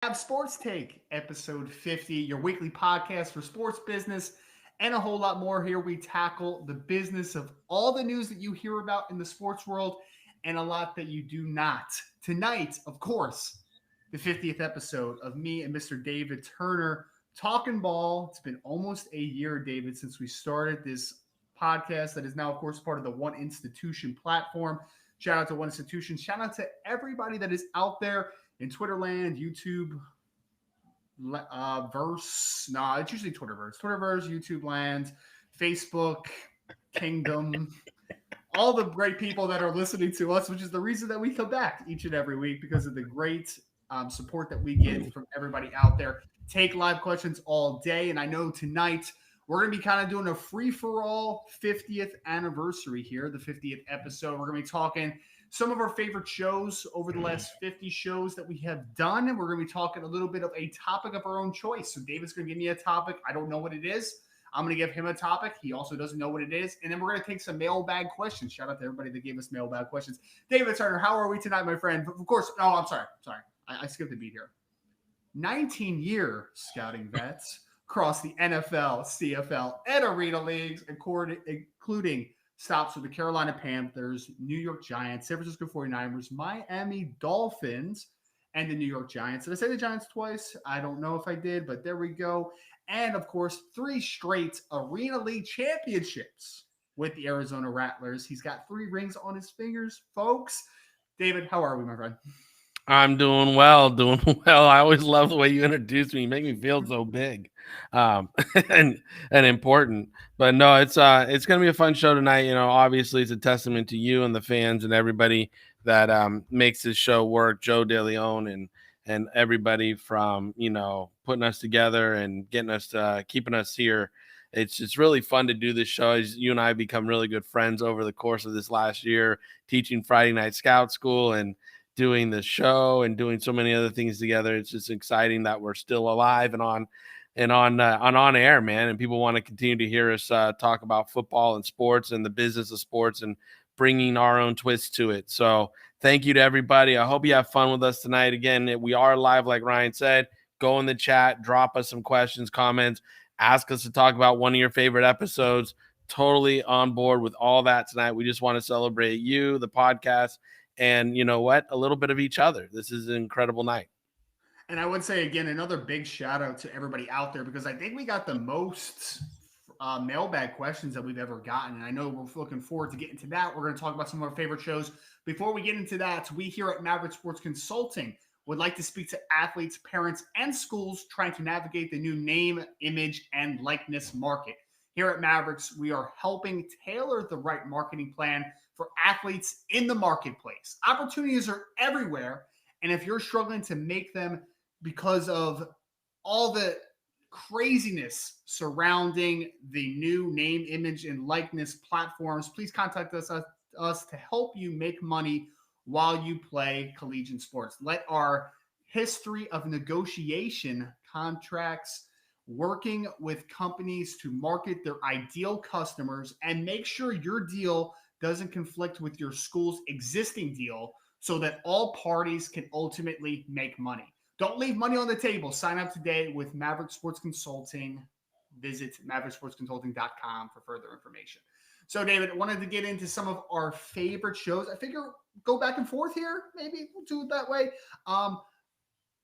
Mavs Sports Take, episode 50, your weekly podcast for sports business and a whole lot more. Here we tackle the business of all the news that you hear about in the sports world and a lot that you do not. Tonight, of course, the 50th episode of me and Mr. David Turner talking ball. It's been almost a year, David, since we started this podcast that is now, of course, part of the One Institution platform. Shout out to One Institution. Shout out to everybody that is out there in Twitter land, YouTube, verse. No, it's usually Twitterverse. Twitterverse, YouTube land, Facebook, Kingdom. All the great people that are listening to us, which is the reason that we come back each and every week because of the great support that we get from everybody out there. Take live questions all day. And I know tonight we're going to be kind of doing a free for all 50th anniversary here, the 50th episode. We're going to be talking some of our favorite shows over the last 50 shows that we have done. And we're going to be talking a little bit of a topic of our own choice. So David's going to give me a topic. I don't know what it is. I'm going to give him a topic. He also doesn't know what it is. And then we're going to take some mailbag questions. Shout out to everybody that gave us mailbag questions. David Turner, how are we tonight, my friend? Of course. Oh, I'm sorry. I skipped a beat here. 19-year scouting vets across the NFL, CFL, and Arena Leagues, including stops with the Carolina Panthers, New York Giants, San Francisco 49ers, Miami Dolphins, and the New York Giants. Did I say the Giants twice? I don't know if I did, but there we go. And, of course, 3 straight Arena League championships with the Arizona Rattlers. He's got 3 rings on his fingers, folks. David, how are we, my friend? I'm doing well, doing well. I always love the way you introduce me. You make me feel so big, um, and important. But no, it's gonna be a fun show tonight. You know, obviously it's a testament to you and the fans and everybody that makes this show work. Joe DeLeon and everybody from putting us together and getting us keeping us here. It's really fun to do this show. As you and I have become really good friends over the course of this last year, teaching Friday Night Scout School and doing the show and doing so many other things together. It's just exciting that we're still alive and on air, man. And people want to continue to hear us talk about football and sports and the business of sports and bringing our own twist to it. So thank you to everybody. I hope you have fun with us tonight. Again, we are live, like Ryan said. Go in the chat, drop us some questions, comments, ask us to talk about one of your favorite episodes. Totally on board with all that tonight. We just want to celebrate you, the podcast, and you know what? A little bit of each other. This is an incredible night. And I would say, again, another big shout out to everybody out there because I think we got the most mailbag questions that we've ever gotten. And I know we're looking forward to getting to that. We're going to talk about some of our favorite shows. Before we get into that, we here at Maverick Sports Consulting would like to speak to athletes, parents, and schools trying to navigate the new name, image, and likeness market. Here at Mavericks, we are helping tailor the right marketing plan for athletes in the marketplace. Opportunities are everywhere. And if you're struggling to make them because of all the craziness surrounding the new name, image, and likeness platforms, please contact us to help you make money while you play collegiate sports. Let our history of negotiation, contracts, working with companies to market their ideal customers, and make sure your deal doesn't conflict with your school's existing deal so that all parties can ultimately make money. Don't leave money on the table. Sign up today with Maverick Sports Consulting. Visit mavericksportsconsulting.com for further information. So, David, I wanted to get into some of our favorite shows. I figure go back and forth here. Maybe we'll do it that way.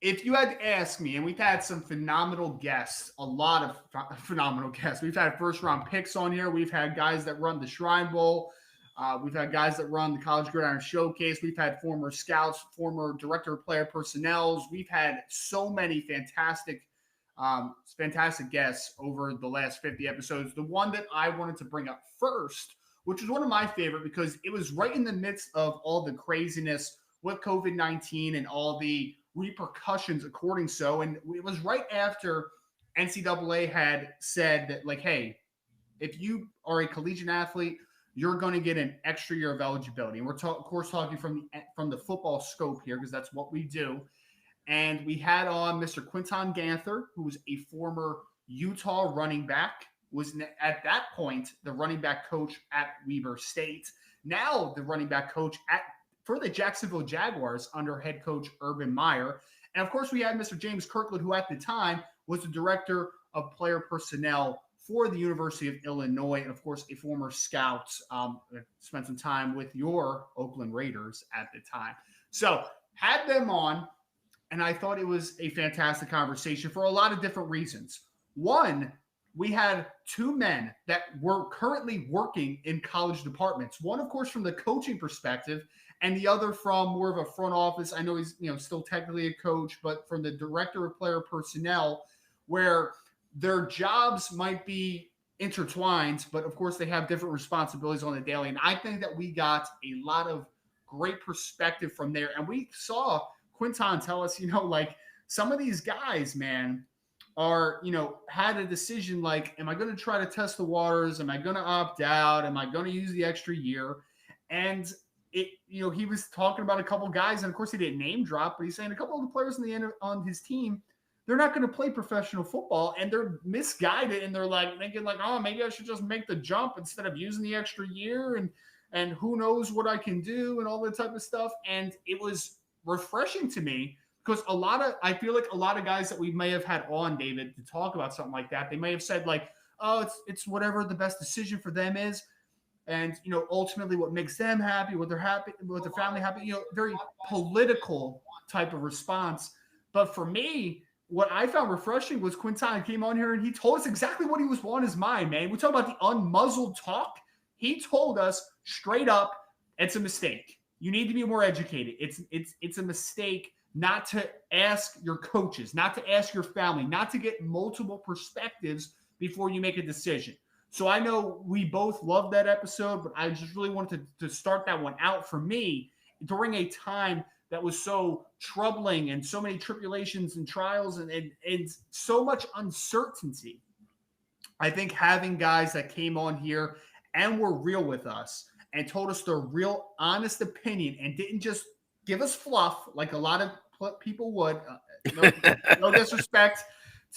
If you had to ask me, and we've had some phenomenal guests, a lot of phenomenal guests. We've had first-round picks on here. We've had guys that run the Shrine Bowl. We've had guys that run the College Gridiron Showcase. We've had former scouts, former director of player personnels. We've had so many fantastic guests over the last 50 episodes. The one that I wanted to bring up first, which was one of my favorite because it was right in the midst of all the craziness with COVID-19 and all the repercussions according so. And it was right after NCAA had said that, like, hey, if you are a collegiate athlete, you're going to get an extra year of eligibility. And we're, of course, talking from the football scope here because that's what we do. And we had on Mr. Quinton Ganther, who was a former Utah running back, was at that point the running back coach at Weber State. Now the running back coach for the Jacksonville Jaguars under head coach Urban Meyer. And of course, we had Mr. James Kirkland, who at the time was the director of player personnel for the University of Illinois, and of course, a former scout. Spent some time with your Oakland Raiders at the time. So had them on, and I thought it was a fantastic conversation for a lot of different reasons. One, we had two men that were currently working in college departments. One, of course, from the coaching perspective, and the other from more of a front office. I know he's still technically a coach, but from the director of player personnel, where their jobs might be intertwined, but of course they have different responsibilities on the daily. And I think that we got a lot of great perspective from there. And we saw Quinton tell us, like some of these guys, man, are, had a decision like, am I going to try to test the waters? Am I going to opt out? Am I going to use the extra year? And he was talking about a couple guys, and of course he didn't name drop, but he's saying a couple of the players on his team, they're not going to play professional football, and they're misguided, and they're like thinking like, oh, maybe I should just make the jump instead of using the extra year, and who knows what I can do and all that type of stuff. And it was refreshing to me because I feel like a lot of guys that we may have had on, David, to talk about something like that, they may have said like, oh, it's whatever the best decision for them is. And, ultimately what makes them happy, what they're happy, what their family happy, very political type of response. But for me, what I found refreshing was Quinton came on here and he told us exactly what he was on his mind, man. We talk about the unmuzzled talk. He told us straight up, it's a mistake. You need to be more educated. It's a mistake not to ask your coaches, not to ask your family, not to get multiple perspectives before you make a decision. So I know we both loved that episode, but I just really wanted to start that one out for me during a time that was so troubling and so many tribulations and trials and so much uncertainty. I think having guys that came on here and were real with us and told us their real honest opinion and didn't just give us fluff like a lot of people would. No disrespect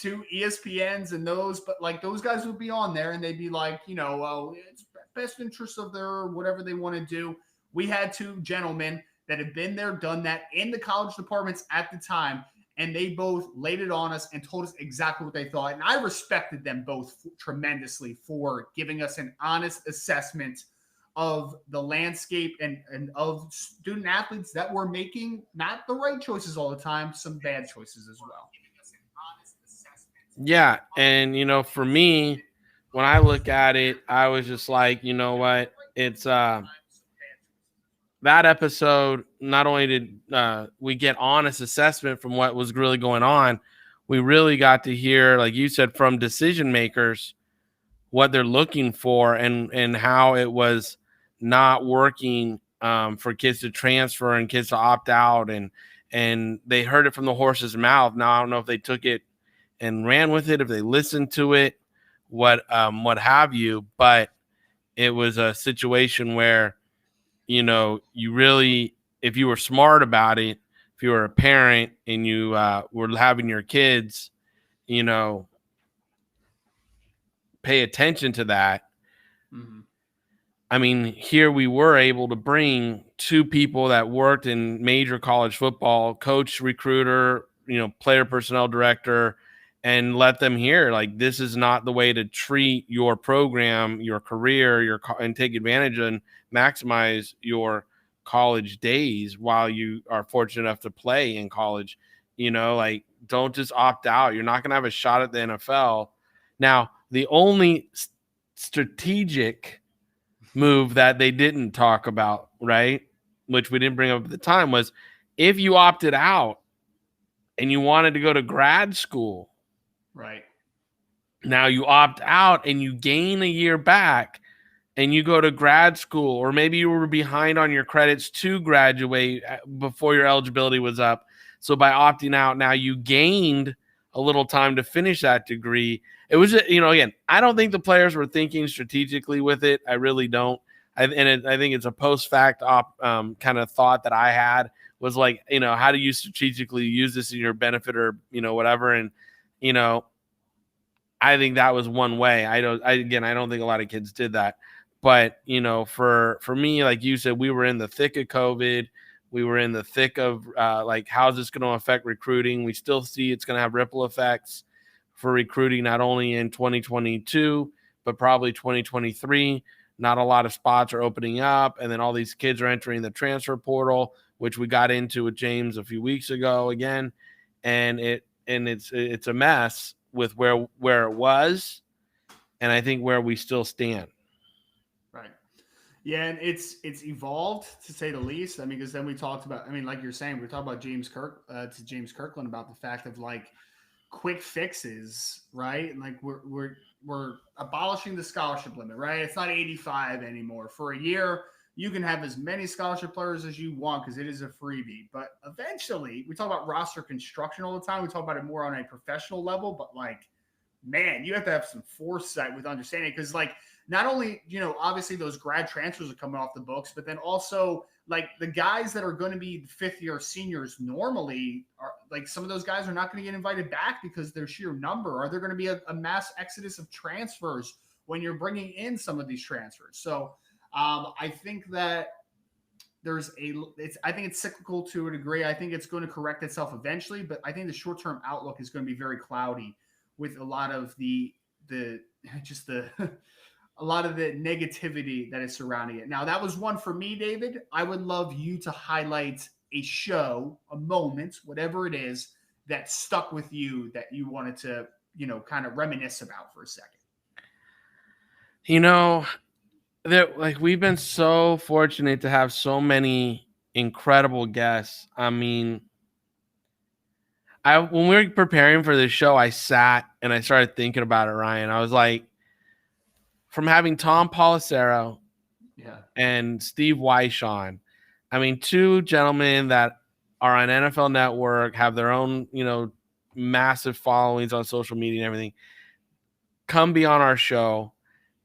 to ESPNs and those, but like those guys would be on there and they'd be like, it's best interest of their whatever they want to do. We had two gentlemen that had been there, done that in the college departments at the time, and they both laid it on us and told us exactly what they thought. And I respected them both tremendously for giving us an honest assessment of the landscape and of student athletes that were making not the right choices all the time, some bad choices as well. Yeah. And, for me, when I look at it, I was just like, you know what? It's that episode, not only did we get honest assessment from what was really going on, we really got to hear, like you said, from decision makers, what they're looking for and how it was not working for kids to transfer and kids to opt out. And they heard it from the horse's mouth. Now, I don't know if they took it and ran with it, if they listened to it, what have you. But it was a situation where, you really, if you were smart about it, if you were a parent and you were having your kids, pay attention to that. Mm-hmm. I mean, here we were able to bring two people that worked in major college football, coach, recruiter, player personnel director, and let them hear, like, this is not the way to treat your program, your career, and take advantage and maximize your college days while you are fortunate enough to play in college. Like, don't just opt out. You're not going to have a shot at the NFL. Now, the only strategic move that they didn't talk about, right, which we didn't bring up at the time, was if you opted out and you wanted to go to grad school, right, now you opt out and you gain a year back and you go to grad school, or maybe you were behind on your credits to graduate before your eligibility was up. So by opting out, now you gained a little time to finish that degree. It was, again, I don't think the players were thinking strategically with it. I really don't. I think it's a post-fact kind of thought that I had, was like, how do you strategically use this in your benefit, or, whatever. And, I think that was one way. I don't think a lot of kids did that. But, for me, like you said, we were in the thick of COVID. We were in the thick of like, how's this going to affect recruiting? We still see it's going to have ripple effects for recruiting, not only in 2022, but probably 2023. Not a lot of spots are opening up, and then all these kids are entering the transfer portal, which we got into with James a few weeks ago again, and it's a mess with where it was, and I think where we still stand. Right. Yeah, and it's evolved to say the least. I mean, because then we talked about, I mean, like you're saying, we talked about James Kirkland about the fact of like quick fixes, right? And like we're abolishing the scholarship limit, right? It's not 85 anymore. For a year, you can have as many scholarship players as you want because it is a freebie. But eventually, we talk about roster construction all the time. We talk about it more on a professional level, but like, man, you have to have some foresight with understanding because like not only, obviously those grad transfers are coming off the books, but then also like the guys that are going to be fifth year seniors normally are like some of those guys are not going to get invited back because their sheer number. Are there going to be a mass exodus of transfers when you're bringing in some of these transfers? So I think that I think it's cyclical to a degree. I think it's going to correct itself eventually, but I think the short term outlook is going to be very cloudy with a lot of the just the a lot of the negativity that is surrounding it. Now, that was one for me, David. I would love you to highlight a show, a moment, whatever it is that stuck with you that you wanted to, kind of reminisce about for a second. You know, like, we've been so fortunate to have so many incredible guests. I mean, when we were preparing for this show, I sat and I started thinking about it, Ryan. I was like, from having Tom Policero Yeah. and Steve Weish on, I mean, two gentlemen that are on NFL Network, have their own, massive followings on social media and everything, come be on our show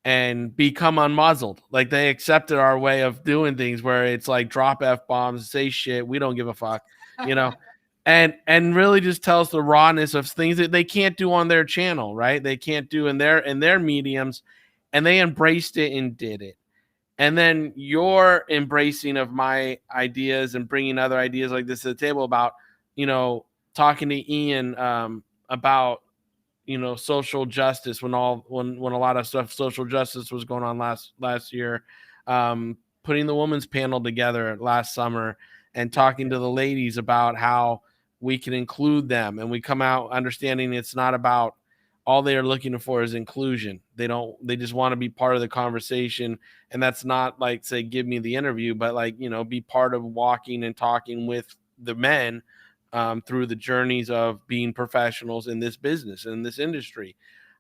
and become unmuzzled. Like, they accepted our way of doing things where it's like drop F-bombs, say shit, we don't give a fuck, you know. And really just tell us the rawness of things that they can't do on their channel, right? They can't do in their mediums, and they embraced it and did it. And then your embracing of my ideas and bringing other ideas like this to the table about, talking to Ian about, social justice when a lot of stuff, social justice was going on last year, putting the women's panel together last summer and talking to the ladies about how we can include them, and we come out understanding it's not about all they are looking for is inclusion. They just want to be part of the conversation. And that's not like, say, give me the interview, but like, be part of walking and talking with the men through the journeys of being professionals in this business, in this industry.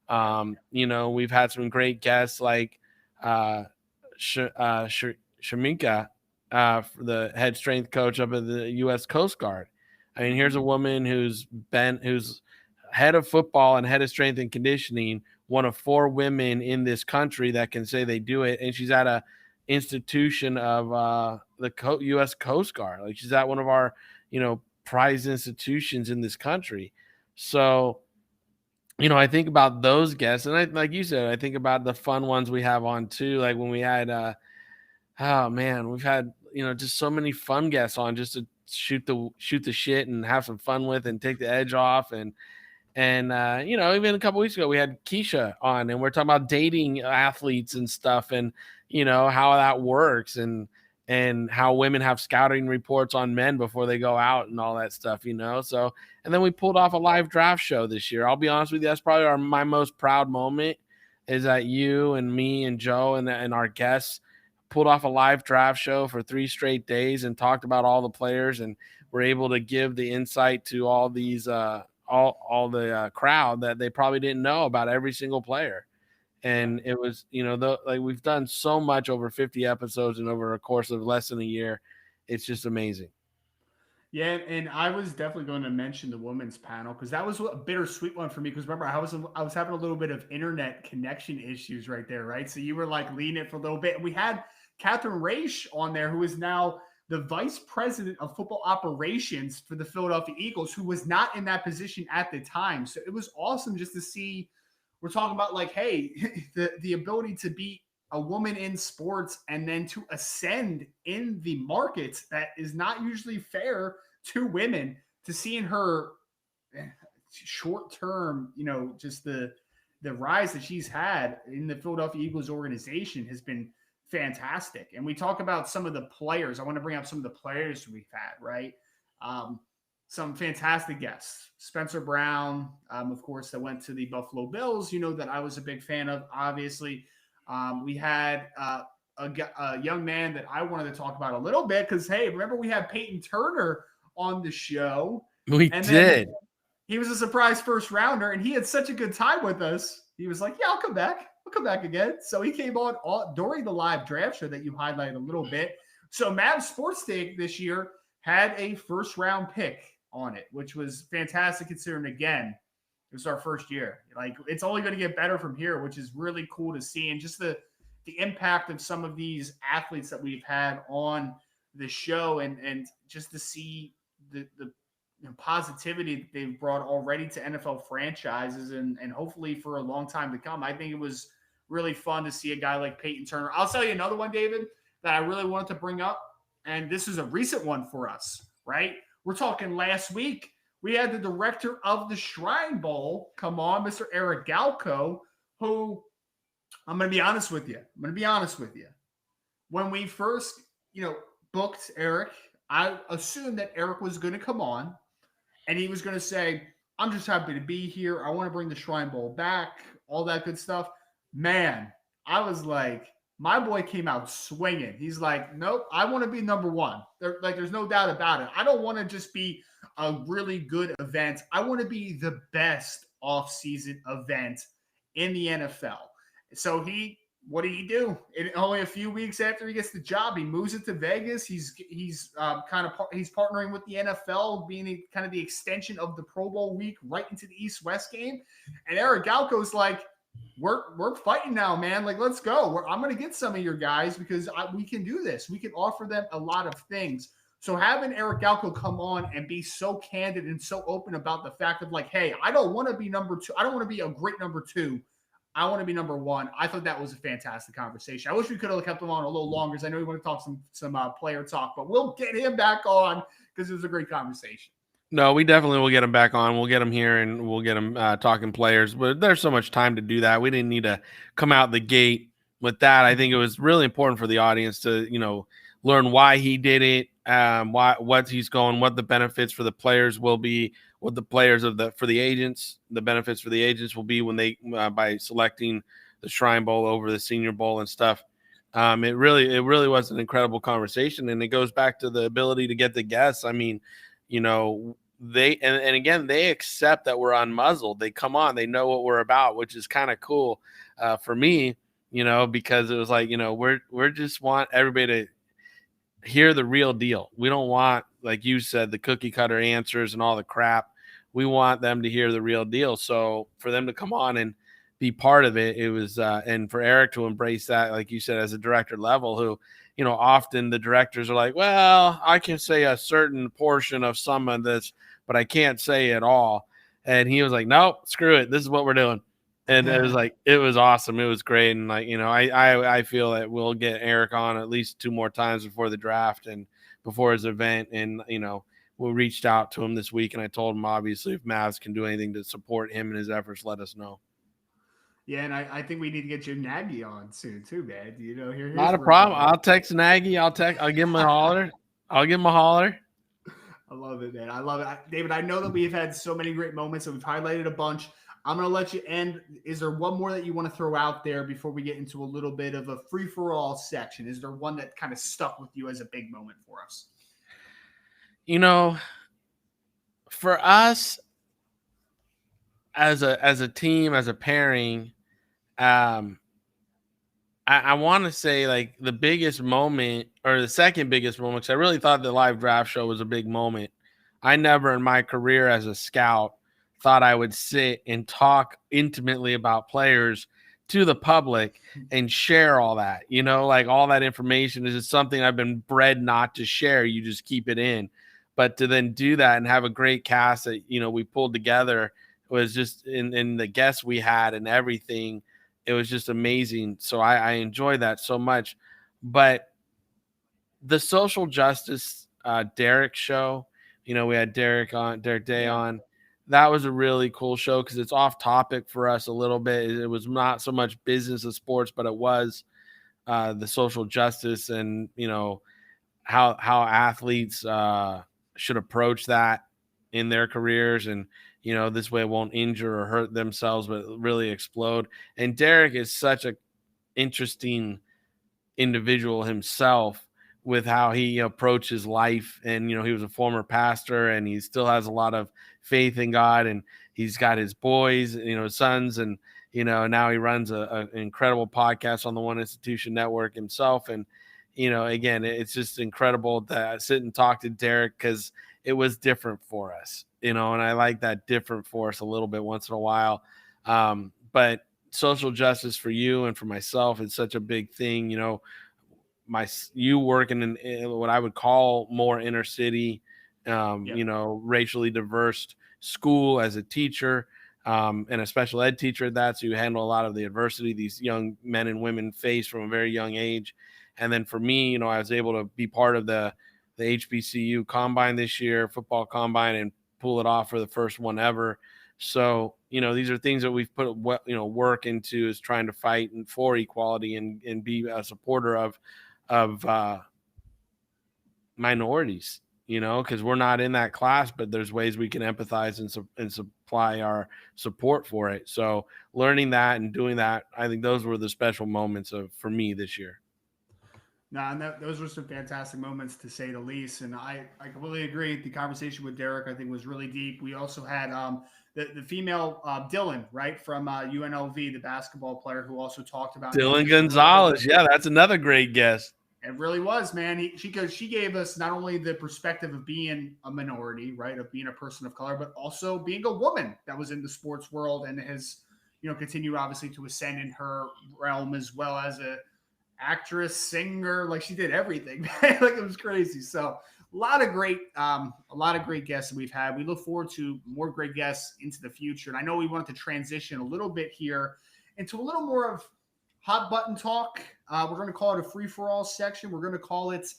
We've had some great guests like Shamika, the head strength coach up at the U.S. Coast Guard. I mean, here's a woman who's head of football and head of strength and conditioning, one of 4 women in this country that can say they do it. And she's at a institution of the U.S. Coast Guard. Like, she's at one of our, prized institutions in this country. So, I think about those guests, and like you said, I think about the fun ones we have on too. Like when we had, oh man, we've had, just so many fun guests on just to shoot the shit and have some fun with and take the edge off. And even a couple weeks ago we had Keisha on, and we're talking about dating athletes and stuff, and how that works, and how women have scouting reports on men before they go out and all that stuff. So, and then we pulled off a live draft show this year. I'll be honest with you, that's probably my most proud moment, is that you and me and Joe and our guests pulled off a live draft show for 3 straight days and talked about all the players, and were able to give the insight to all these all the crowd that they probably didn't know about every single player. And it was, like, we've done so much over 50 episodes and over a course of less than a year. It's just amazing. Yeah, and I was definitely going to mention the women's panel because that was a bittersweet one for me. Because remember, I was having a little bit of internet connection issues right there, right? So you were like leading it for a little bit. And we had Catherine Raish on there, who is now the vice president of football operations for the Philadelphia Eagles, who was not in that position at the time. So it was awesome just to see. We're talking about like, hey, the ability to be a woman in sports and then to ascend in the markets that is not usually fair to women, to seeing her short term, just the rise that she's had in the Philadelphia Eagles organization has been fantastic. And we talk about some of the players. I want to bring up some of the players we've had, right? Some fantastic guests. Spencer Brown, of course, that went to the Buffalo Bills, that I was a big fan of, obviously. We had a young man that I wanted to talk about a little bit because, hey, remember we had Peyton Turner on the show. We and did. Then he was a surprise first rounder, and he had such a good time with us. He was like, yeah, I'll come back. I'll come back again. So he came on during the live draft show that you highlighted a little bit. So Mavs Sports Take this year had a first round pick on it, which was fantastic considering, again, it was our first year. Like, it's only going to get better from here, which is really cool to see. And just the impact of some of these athletes that we've had on the show, and just to see the positivity that they've brought already to NFL franchises and hopefully for a long time to come. I think it was really fun to see a guy like Peyton Turner. I'll tell you another one, David, that I really wanted to bring up, and this is a recent one for us, right? We're talking last week. We had the director of the Shrine Bowl come on, Mr. Eric Galco, who, I'm going to be honest with you. When we first, booked Eric, I assumed that Eric was going to come on and he was going to say, I'm just happy to be here. I want to bring the Shrine Bowl back, all that good stuff. Man, I was like, my boy came out swinging. He's like, nope, I want to be number one. There's no doubt about it. I don't want to just be a really good event. I want to be the best off-season event in the NFL. So what did he do? Only a few weeks after he gets the job, he moves it to Vegas. He's partnering with the NFL, being kind of the extension of the Pro Bowl week right into the East-West game. And Eric Galco's like, we're fighting now, man. Like, let's go. I'm going to get some of your guys because we can do this. We can offer them a lot of things. So having Eric Galco come on and be so candid and so open about the fact of like, hey, I don't want to be number two. I don't want to be a great number two. I want to be number one. I thought that was a fantastic conversation. I wish we could have kept him on a little longer because I know we want to talk some player talk, but we'll get him back on because it was a great conversation. No, we definitely will get him back on. We'll get him here and we'll get him talking players, but there's so much time to do that. We didn't need to come out the gate with that. I think it was really important for the audience to, learn why he did it, what he's going, what the benefits for the players will be, what the players for the agents, the benefits for the agents will be when they by selecting the Shrine Bowl over the Senior Bowl and stuff. It really was an incredible conversation, and it goes back to the ability to get the guests. I mean, they and again they accept that we're unmuzzled. They come on, they know what we're about, which is kind of cool for me, because it was like, we're just want everybody to hear the real deal. We don't want, like you said, the cookie cutter answers and all the crap. We want them to hear the real deal. So for them to come on and be part of it, it was and for Eric to embrace that, like you said, as a director level, who, often the directors are like, well, I can say a certain portion of some of this, but I can't say it all. And he was like, nope, screw it. This is what we're doing. And it was like, it was awesome. It was great. And like, I feel that we'll get Eric on at least 2 more times before the draft and before his event. And, we reached out to him this week and I told him, obviously, if Mavs can do anything to support him and his efforts, let us know. Yeah, and I think we need to get Jim Nagy on soon too, man. Here's not a problem. I'll text Nagy. I'll give him a holler. I love it, man. I love it. David, I know that we've had so many great moments and we've highlighted a bunch. I'm going to let you end. Is there one more that you want to throw out there before we get into a little bit of a free-for-all section? Is there one that kind of stuck with you as a big moment for us? For us as a team, as a pairing, I want to say like the biggest moment or the second biggest moment, because I really thought the live draft show was a big moment. I never in my career as a scout thought I would sit and talk intimately about players to the public and share all that, like all that information is just something I've been bred not to share. You just keep it in, but to then do that and have a great cast that, we pulled together was just in the guests we had and everything. it was just amazing. So I enjoy that so much. But the social justice Derek show, we had Derek Day Yeah. on. That was a really cool show because it's off topic for us a little bit. It was not so much business of sports, but it was the social justice and how athletes should approach that in their careers, and this way it won't injure or hurt themselves, but really explode. And Derek is such a interesting individual himself with how he approaches life. And he was a former pastor, and he still has a lot of faith in God, and he's got his boys, sons, and now he runs an incredible podcast on the One Institution Network himself. And again, it's just incredible to sit and talk to Derek because it was different for us, and I like that different for us a little bit once in a while. But social justice for you and for myself is such a big thing. You working in what I would call more inner city, Yeah. racially diverse school as a teacher, and a special ed teacher at that. So you handle a lot of the adversity these young men and women face from a very young age. And then for me, I was able to be part of the HBCU combine this year, football combine, and pull it off for the first one ever. So, these are things that we've put, work into, is trying to fight for equality and be a supporter of minorities, because we're not in that class, but there's ways we can empathize and supply our support for it. So learning that and doing that, I think those were the special moments for me this year. No, and those were some fantastic moments to say the least. And I completely agree. The conversation with Derek, I think, was really deep. We also had the female Dylan, right, from UNLV, the basketball player, who also talked about Dylan just a little bit. Gonzalez. Yeah, that's another great guest. It really was, man. She gave us not only the perspective of being a minority, right, of being a person of color, but also being a woman that was in the sports world and has, continued obviously to ascend in her realm, as well as a actress, singer. Like, she did everything, man. Like, it was crazy. So a lot of great guests that we've had. We look forward to more great guests into the future. And I know we wanted to transition a little bit here into a little more of hot button talk. We're going to call it a free for all section. We're going to call it,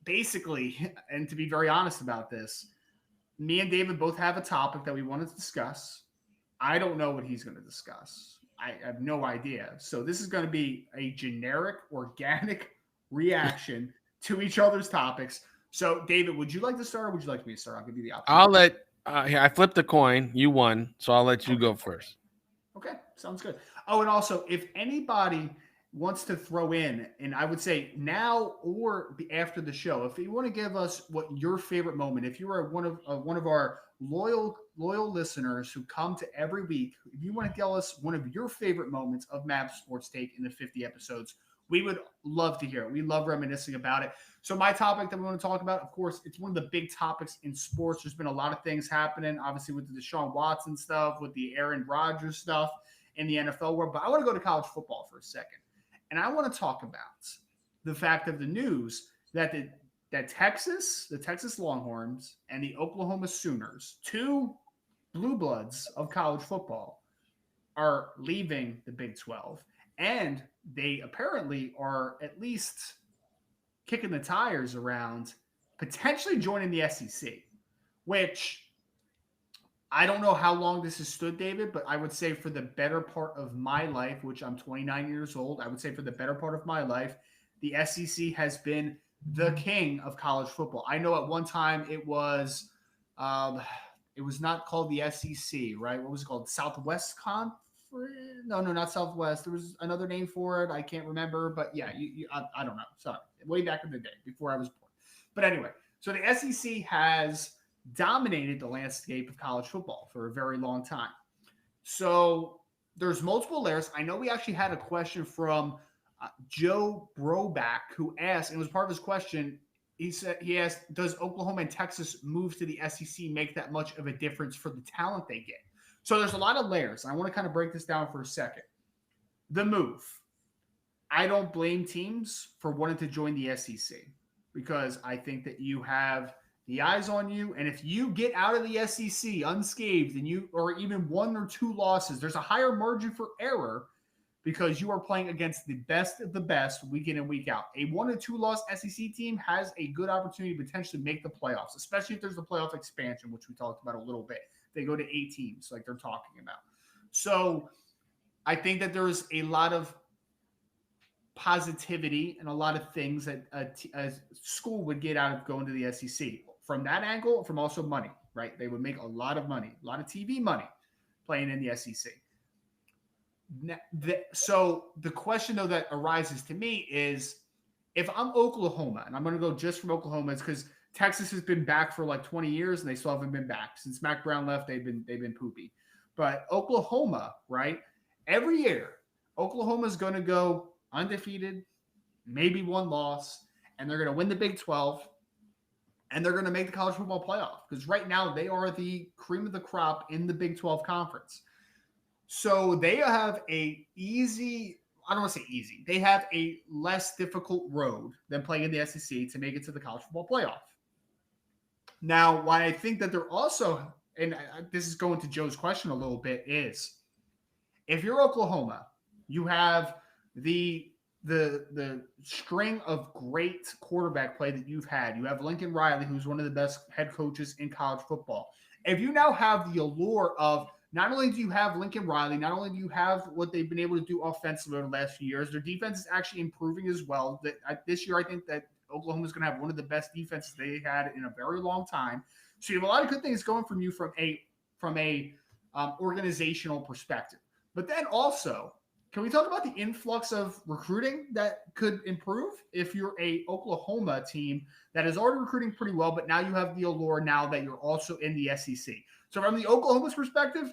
basically, and to be very honest about this, me and David both have a topic that we want to discuss. I don't know what he's going to discuss. I have no idea. So this is going to be a generic, organic reaction to each other's topics. So, David, would you like to start, or would you like me to start? I'll give you the option. I'll let I flipped the coin. You won, so I'll let you go first. Okay, sounds good. Oh, and also, if anybody wants to throw in, and I would say now or after the show, if you want to give us what your favorite moment, if you are one of our loyal listeners who come to every week, if you want to tell us one of your favorite moments of Mavs Sports Take in the 50 episodes, we would love to hear it. We love reminiscing about it. So my topic that we want to talk about, of course, it's one of the big topics in sports. There's been a lot of things happening, obviously, with the Deshaun Watson stuff, with the Aaron Rodgers stuff in the NFL world. But I want to go to college football for a second. And I want to talk about the fact of the news that the Texas Longhorns and the Oklahoma Sooners, two blue bloods of college football, are leaving the Big 12. And they apparently are at least kicking the tires around potentially joining the SEC, which I don't know how long this has stood, David, but I would say for the better part of my life, which I'm 29 years old, I would say for the better part of my life, the SEC has been the king of college football. I know at one time it was not called the SEC, right? What was it called? Southwest Conference? No, not Southwest. There was another name for it. I can't remember, but yeah, I don't know. Sorry, way back in the day before I was born. But anyway, so the SEC has dominated the landscape of college football for a very long time. So there's multiple layers. I know we actually had a question from Joe Broback, who asked, and it was part of his question. He asked, does Oklahoma and Texas move to the SEC make that much of a difference for the talent they get? So there's a lot of layers. I want to kind of break this down for a second. The move. I don't blame teams for wanting to join the SEC because I think that you have the eyes on you. And if you get out of the SEC unscathed or even 1 or 2 losses, there's a higher margin for error because you are playing against the best of the best week in and week out. A 1 or 2 loss SEC team has a good opportunity to potentially make the playoffs, especially if there's a playoff expansion, which we talked about a little bit. They go to 8 teams like they're talking about. So I think that there's a lot of positivity and a lot of things that a school would get out of going to the SEC. From that angle, from also money, right? They would make a lot of money, a lot of TV money playing in the SEC. So the question, though, that arises to me is, if I'm Oklahoma, and I'm going to go just from Oklahoma, is because Texas has been back for like 20 years and they still haven't been back since Mac Brown left. They've been poopy, but Oklahoma, right? Every year, Oklahoma is going to go undefeated, maybe one loss, and they're going to win the Big 12, and they're going to make the college football playoff because right now they are the cream of the crop in the Big 12 conference. So they have a easy, I don't want to say easy, they have a less difficult road than playing in the SEC to make it to the college football playoff. Now, why I think that they're also, and this is going to Joe's question a little bit, is if you're Oklahoma, you have the string of great quarterback play that you've had. You have Lincoln Riley, who's one of the best head coaches in college football. If you now have the allure of, not only do you have Lincoln Riley, not only do you have what they've been able to do offensively over the last few years, their defense is actually improving as well. This year, I think that Oklahoma is going to have one of the best defenses they had in a very long time. So you have a lot of good things going from you from a organizational perspective. But then also, can we talk about the influx of recruiting that could improve if you're a Oklahoma team that is already recruiting pretty well, but now you have the allure now that you're also in the SEC. So from the Oklahoma's perspective,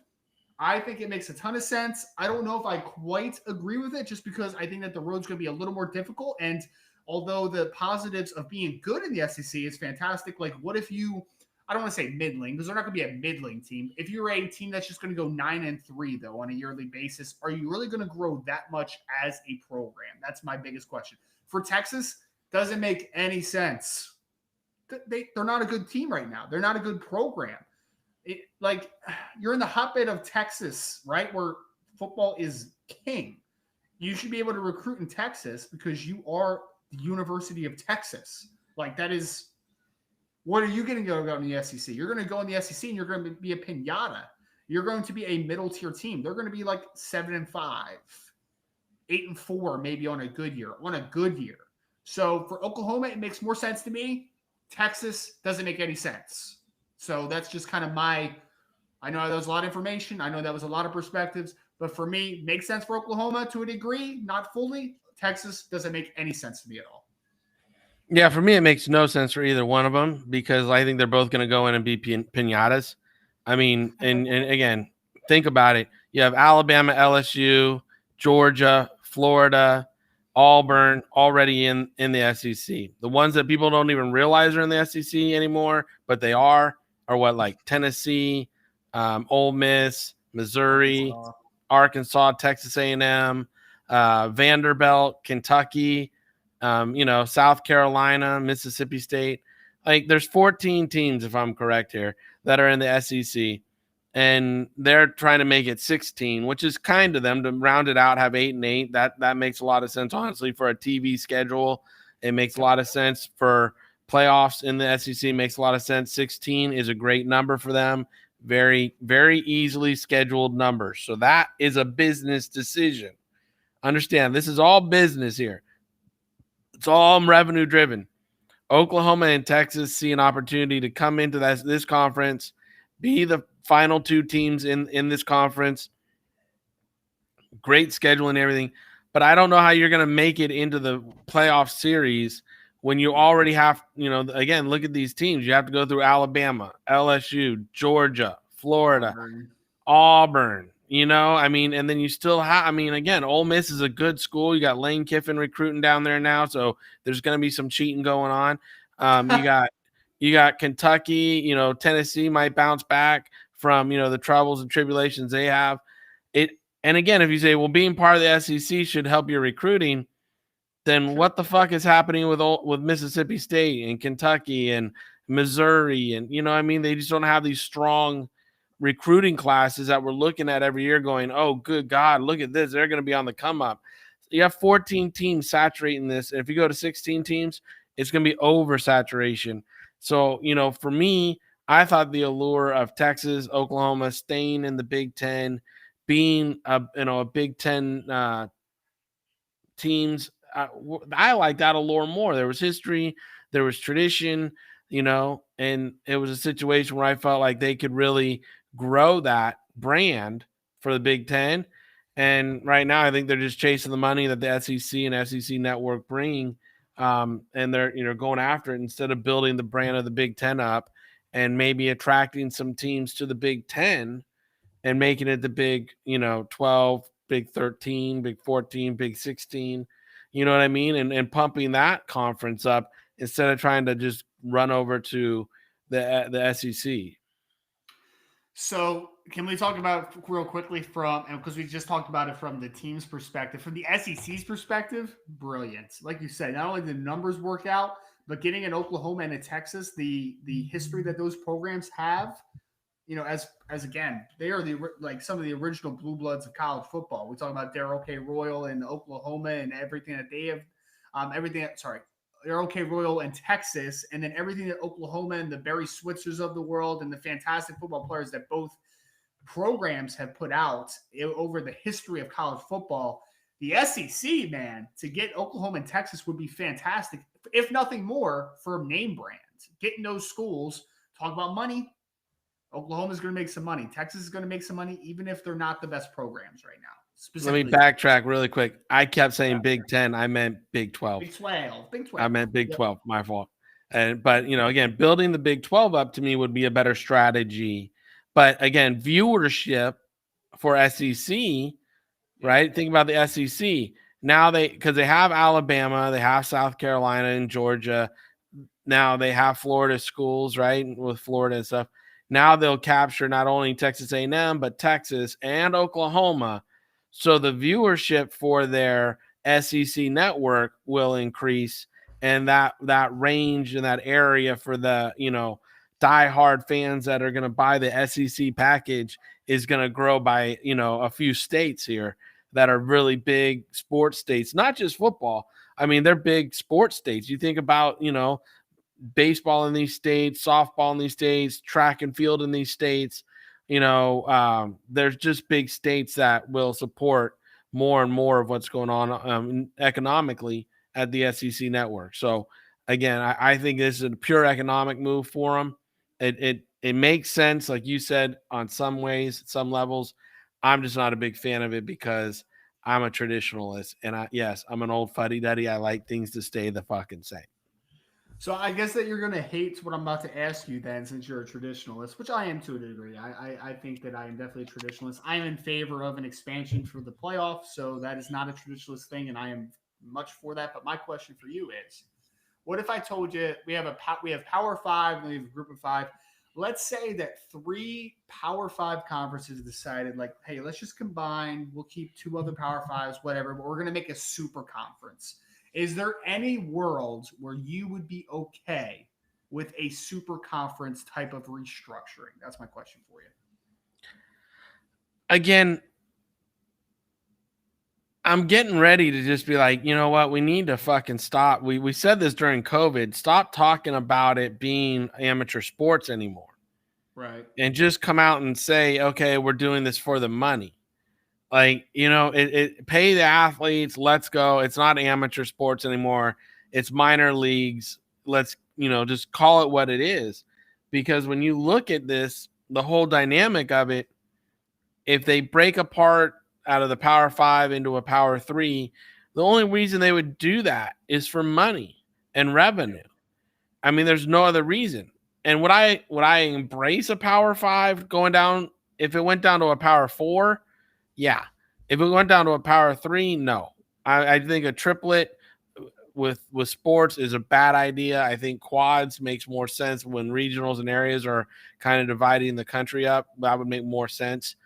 I think it makes a ton of sense. I don't know if I quite agree with it just because I think that the road's going to be a little more difficult. And although the positives of being good in the SEC is fantastic, like what if you, I don't want to say middling because they're not going to be a middling team. If you're a team that's just going to go 9-3 though on a yearly basis, are you really going to grow that much as a program? That's my biggest question. For Texas, doesn't make any sense. They're not a good team right now. They're not a good program. Like you're in the hotbed of Texas, right? Where football is king. You should be able to recruit in Texas because you are the University of Texas. Like that is, what are you going to go in the SEC? You're going to go in the SEC and you're going to be a pinata. You're going to be a middle tier team. They're going to be like 7-5, 8-4, maybe on a good year. So for Oklahoma, it makes more sense to me. Texas doesn't make any sense. So that's just kind of I know that was a lot of information. I know that was a lot of perspectives. But for me, makes sense for Oklahoma to a degree, not fully. Texas doesn't make any sense to me at all. Yeah, for me, it makes no sense for either one of them because I think they're both going to go in and be pinatas. I mean, and again, think about it. You have Alabama, LSU, Georgia, Florida, Auburn already in the SEC. The ones that people don't even realize are in the SEC anymore, but they are what, like Tennessee, Ole Miss, Missouri, Arkansas, Texas A&M, Vanderbilt, Kentucky, South Carolina, Mississippi State. Like there's 14 teams, if I'm correct here, that are in the SEC. And they're trying to make it 16, which is kind of them to round it out, have 8 and 8. That makes a lot of sense, honestly, for a TV schedule. It makes a lot of sense for playoffs in the SEC. Makes a lot of sense. 16 is a great number for them. Very, very easily scheduled numbers. So that is a business decision. Understand, this is all business here. It's all revenue driven. Oklahoma and Texas see an opportunity to come into this conference, be the final 2 teams in this conference. Great schedule and everything. But I don't know how you're going to make it into the playoff series when you already have, again, look at these teams. You have to go through Alabama, LSU, Georgia, Florida, Auburn, and then you still have, again, Ole Miss is a good school. You got Lane Kiffin recruiting down there now. So there's going to be some cheating going on. You got Kentucky, Tennessee might bounce back from, the troubles and tribulations they have. And again, if you say, well, being part of the SEC should help your recruiting, then what the fuck is happening with Mississippi State and Kentucky and Missouri? And, they just don't have these strong recruiting classes that we're looking at every year going, oh, good God, look at this. They're going to be on the come up. You have 14 teams saturating this. And if you go to 16 teams, it's going to be oversaturation. So, for me, I thought the allure of Texas, Oklahoma staying in the Big Ten, being a Big Ten teams, I like that allure more. There was history, there was tradition, and it was a situation where I felt like they could really grow that brand for the Big Ten. And right now, I think they're just chasing the money that the SEC and SEC network bring, and they're going after it instead of building the brand of the Big Ten up and maybe attracting some teams to the Big Ten and making it the big, 12, big 13, big 14, big 16. You know what I mean? And pumping that conference up instead of trying to just run over to the SEC. So can we talk about real quickly because we just talked about it from the team's perspective, from the SEC's perspective, brilliant. Like you said, not only the numbers work out, but getting an Oklahoma and a Texas, the history that those programs have, as again, they are some of the original blue bloods of college football. We talk about Darrell K. Royal and Oklahoma and everything that they have, Darrell K. Royal and Texas, and then everything that Oklahoma and the Barry Switzers of the world and the fantastic football players that both programs have put out over the history of college football. The SEC, man, to get Oklahoma and Texas would be fantastic, if nothing more, for name brands. Getting those schools, talk about money. Oklahoma is going to make some money. Texas is going to make some money, even if they're not the best programs right now. Let me backtrack really quick. I kept saying Big 10. I meant Big 12. Big 12. Big 12. I meant Big 12. My fault. But again, building the Big 12 up to me would be a better strategy. But again, viewership for SEC, right? Think about the SEC. Now because they have Alabama, they have South Carolina and Georgia. Now they have Florida schools, right? With Florida and stuff. Now they'll capture not only Texas A&M, but Texas and Oklahoma. So the viewership for their SEC network will increase, and that range in that area for the, diehard fans that are going to buy the SEC package is going to grow by, a few states here that are really big sports states, not just football. I mean, they're big sports states. You think about, baseball in these states, softball in these states, track and field in these states. There's just big states that will support more and more of what's going on economically at the SEC network. So again, I think this is a pure economic move for them. It makes sense, like you said, on some ways, some levels. I'm just not a big fan of it because I'm a traditionalist, and I'm an old fuddy-duddy. I like things to stay the fucking same. So I guess that you're going to hate what I'm about to ask you then, since you're a traditionalist, which I am to a degree. I think that I am definitely a traditionalist. I am in favor of an expansion for the playoffs, so that is not a traditionalist thing, and I am much for that. But my question for you is, what if I told you we have Power 5 and we have a group of 5? Let's say that 3 Power 5 conferences decided, like, hey, let's just combine. We'll keep 2 other Power 5s, whatever, but we're going to make a super conference. Is there any world where you would be okay with a super conference type of restructuring? That's my question for you. Again, I'm getting ready to just be like, you know what? We need to fucking stop. We said this during COVID. Stop talking about it being amateur sports anymore. Right. And just come out and say, okay, we're doing this for the money. Like, pay the athletes. Let's go. It's not amateur sports anymore. It's minor leagues. Let's, just call it what it is. Because when you look at this, the whole dynamic of it, if they break apart out of the Power 5 into a Power 3, the only reason they would do that is for money and revenue. I mean, there's no other reason. And would I embrace a Power 5 going down? If it went down to a Power 4, yeah. If it went down to a Power 3, no. I think a triplet with sports is a bad idea. I think quads makes more sense when regionals and areas are kind of dividing the country up. That would make more sense.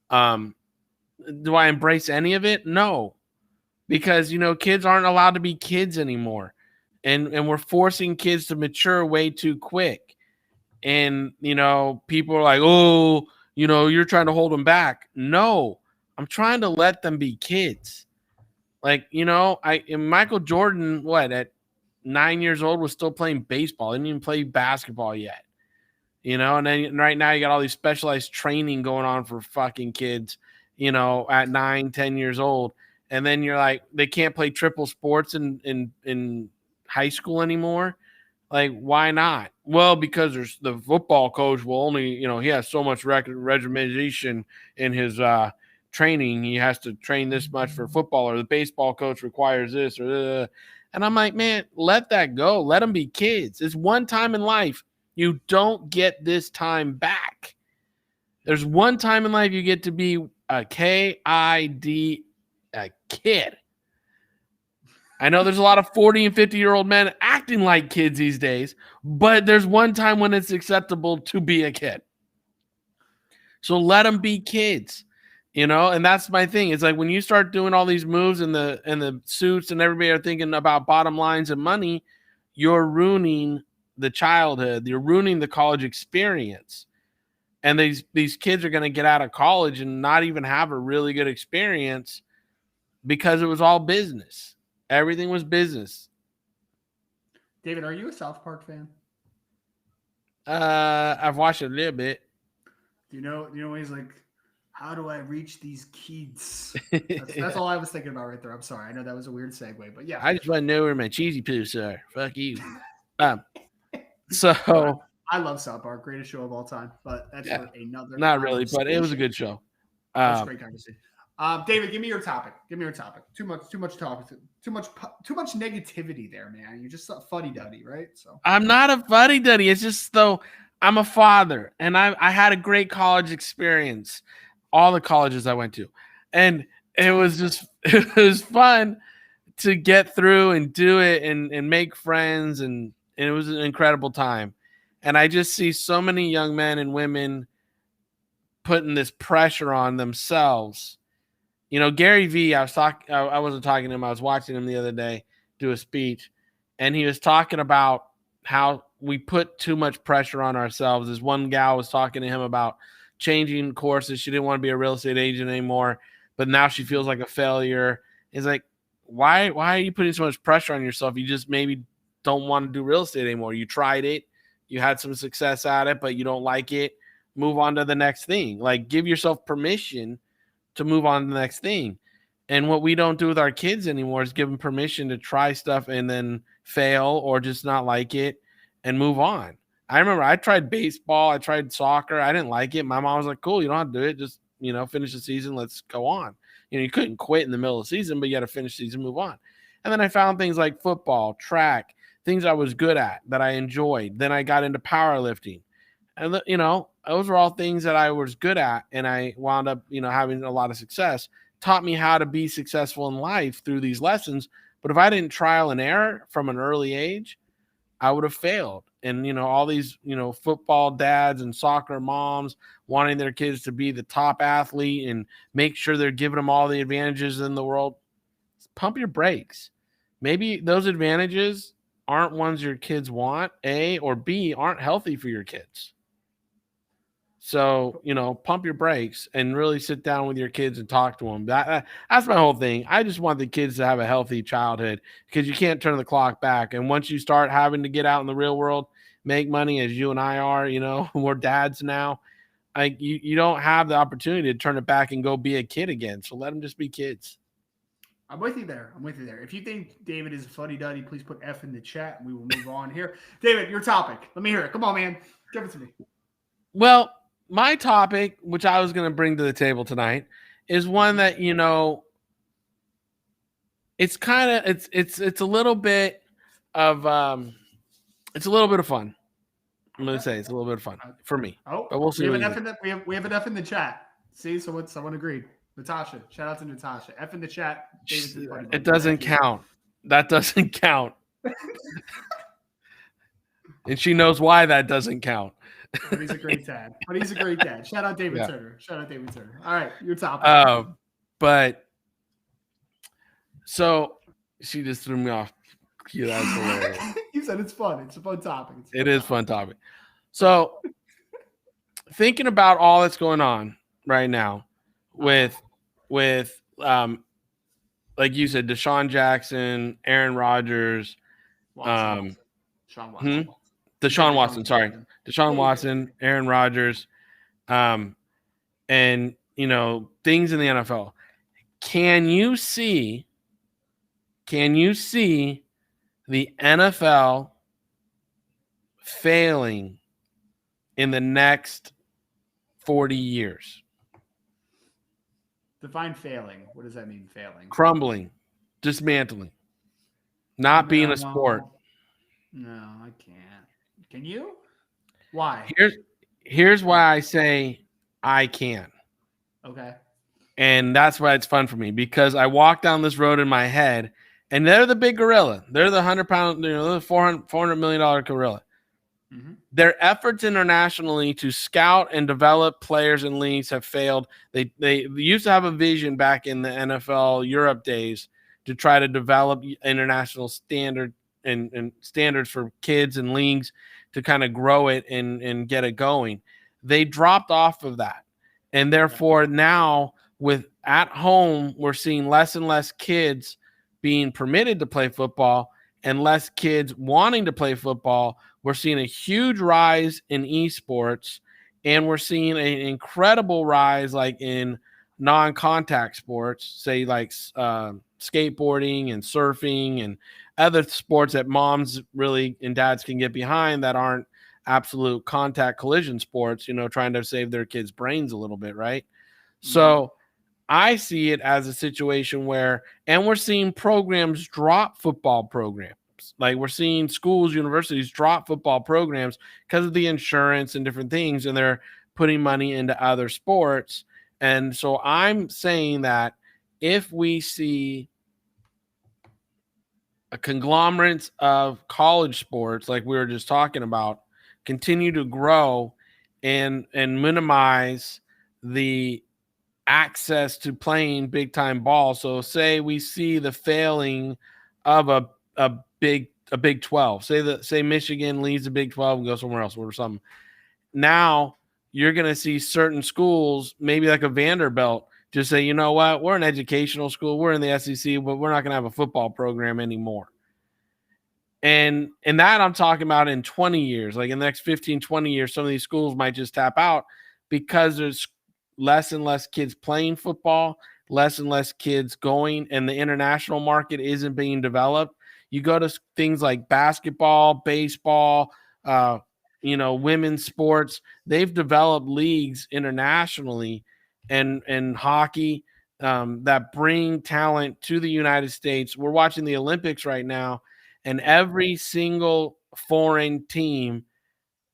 Do I embrace any of it? No. Because, kids aren't allowed to be kids anymore. And we're forcing kids to mature way too quick. And, people are like, oh, You're trying to hold them back. No, I'm trying to let them be kids. Like, Michael Jordan, at 9 years old, was still playing baseball. He didn't even play basketball yet. And then right now you got all these specialized training going on for fucking kids, at 9, 10 years old. And then you're like, they can't play triple sports in high school anymore. Like, why not? Well, because there's the football coach will only, he has so much regimentation in his training. He has to train this much for football, or the baseball coach requires this, and I'm like, man, let that go. Let them be kids. It's one time in life. You don't get this time back. There's one time in life you get to be a kid, a kid. I know there's a lot of 40 and 50-year-old men acting like kids these days, but there's one time when it's acceptable to be a kid. So let them be kids, and that's my thing. It's like when you start doing all these moves in the suits and everybody are thinking about bottom lines and money, you're ruining the childhood. You're ruining the college experience. And these kids are going to get out of college and not even have a really good experience because it was all business. Everything was business. David, are you a South Park fan? I've watched it a little bit. Do you know when he's like, how do I reach these kids? That's all I was thinking about right there. I'm sorry. I know that was a weird segue, but yeah. I just want to know where my cheesy poos are. Fuck you. So I love South Park, greatest show of all time, but that's for another. Not really, but it was a good show. That's a great conversation. David, give me your topic. Too much topic. Too much negativity there, man. You're just a fuddy-duddy, right? So I'm not a fuddy-duddy. It's just though I'm a father, and I had a great college experience, all the colleges I went to, and it was fun to get through and do it and make friends, and it was an incredible time. And I just see so many young men and women putting this pressure on themselves. Gary Vee, I wasn't talking to him. I was watching him the other day do a speech, and he was talking about how we put too much pressure on ourselves. This one gal was talking to him about changing courses. She didn't want to be a real estate agent anymore, but now she feels like a failure. It's like, why are you putting so much pressure on yourself? You just maybe don't want to do real estate anymore. You tried it. You had some success at it, but you don't like it. Move on to the next thing. Like, give yourself permission to move on to the next thing. And what we don't do with our kids anymore is give them permission to try stuff and then fail or just not like it and move on. I remember I tried baseball. I tried soccer. I didn't like it. My mom was like, cool, you don't have to do it. Just, finish the season. Let's go on. You couldn't quit in the middle of the season, but you had to finish the season, move on. And then I found things like football, track, things I was good at that I enjoyed. Then I got into powerlifting. And, those were all things that I was good at. And I wound up, having a lot of success. Taught me how to be successful in life through these lessons. But if I didn't trial and error from an early age, I would have failed. And, all these, football dads and soccer moms wanting their kids to be the top athlete and make sure they're giving them all the advantages in the world. Pump your brakes. Maybe those advantages aren't ones your kids want, A, or B, aren't healthy for your kids. So, pump your brakes and really sit down with your kids and talk to them. That's my whole thing. I just want the kids to have a healthy childhood because you can't turn the clock back. And once you start having to get out in the real world, make money as you and I are, we're dads now. Like you don't have the opportunity to turn it back and go be a kid again. So let them just be kids. I'm with you there. If you think David is a fuddy-duddy, please put F in the chat and we will move on here. David, your topic. Let me hear it. Come on, man. Give it to me. Well, my topic, which I was going to bring to the table tonight, is one that, it's kind of, it's a little bit of, it's a little bit of fun. I'm going to say it's a little bit of fun for me. Oh, but we'll see. We have an F in the chat. See, so someone agreed. Natasha, shout out to Natasha. F in the chat. It doesn't count. That doesn't count. And she knows why that doesn't count. But he's a great dad. Shout out David Turner. All right, your topic. But so she just threw me off. Yeah, that's hilarious. You said it's fun. It's a fun topic. It is a fun topic. So thinking about all that's going on right now Uh-huh. with like you said, Deshaun Jackson, Aaron Rodgers, Watson. um, Sean hmm? Watson. You said Deshaun Deshaun Watson, sorry, Jackson. Deshaun Yeah, you did. Watson, Aaron Rodgers, um, and things in the NFL. Can you see? Can you see the NFL failing in the next 40 years? Define failing. What does that mean, failing? Crumbling, dismantling, not being a sport. No. No, I can't. Can you? Why? Here's here's why I say I can. Okay. And that's why it's fun for me because I walk down this road in my head and they're the big gorilla. They're the 100-pound, the $400 million gorilla. Mm-hmm. Their efforts internationally to scout and develop players and leagues have failed. They used to have a vision back in the NFL Europe days to try to develop international and standards for kids and leagues to kind of grow it and get it going. They dropped off of that. And Okay. therefore now with at home, we're seeing less and less kids being permitted to play football and less kids wanting to play football. We're seeing a huge rise in esports, and we're seeing an incredible rise like in non-contact sports, say like skateboarding and surfing and other sports that moms really and dads can get behind that aren't absolute contact collision sports, trying to save their kids' brains a little bit, right? Mm-hmm. So I see it as a situation where, and we're seeing programs drop football programs. Like we're seeing schools, universities drop football programs because of the insurance and different things, and they're putting money into other sports. And so I'm saying that if we see a conglomerate of college sports, like we were just talking about, continue to grow and minimize the access to playing big time ball. So say we see the failing of a Big 12. Say Michigan leaves the Big 12 and goes somewhere else or something. Now you're going to see certain schools, maybe like a Vanderbilt, just say, you know what, we're an educational school, we're in the SEC, but we're not going to have a football program anymore. And that I'm talking about in 20 years, like in the next 15, 20 years, some of these schools might just tap out because there's less and less kids playing football, less and less kids going, and the international market isn't being developed. You go to things like basketball, baseball, women's sports. They've developed leagues internationally, and hockey that bring talent to the United States. We're watching the Olympics right now, and every single foreign team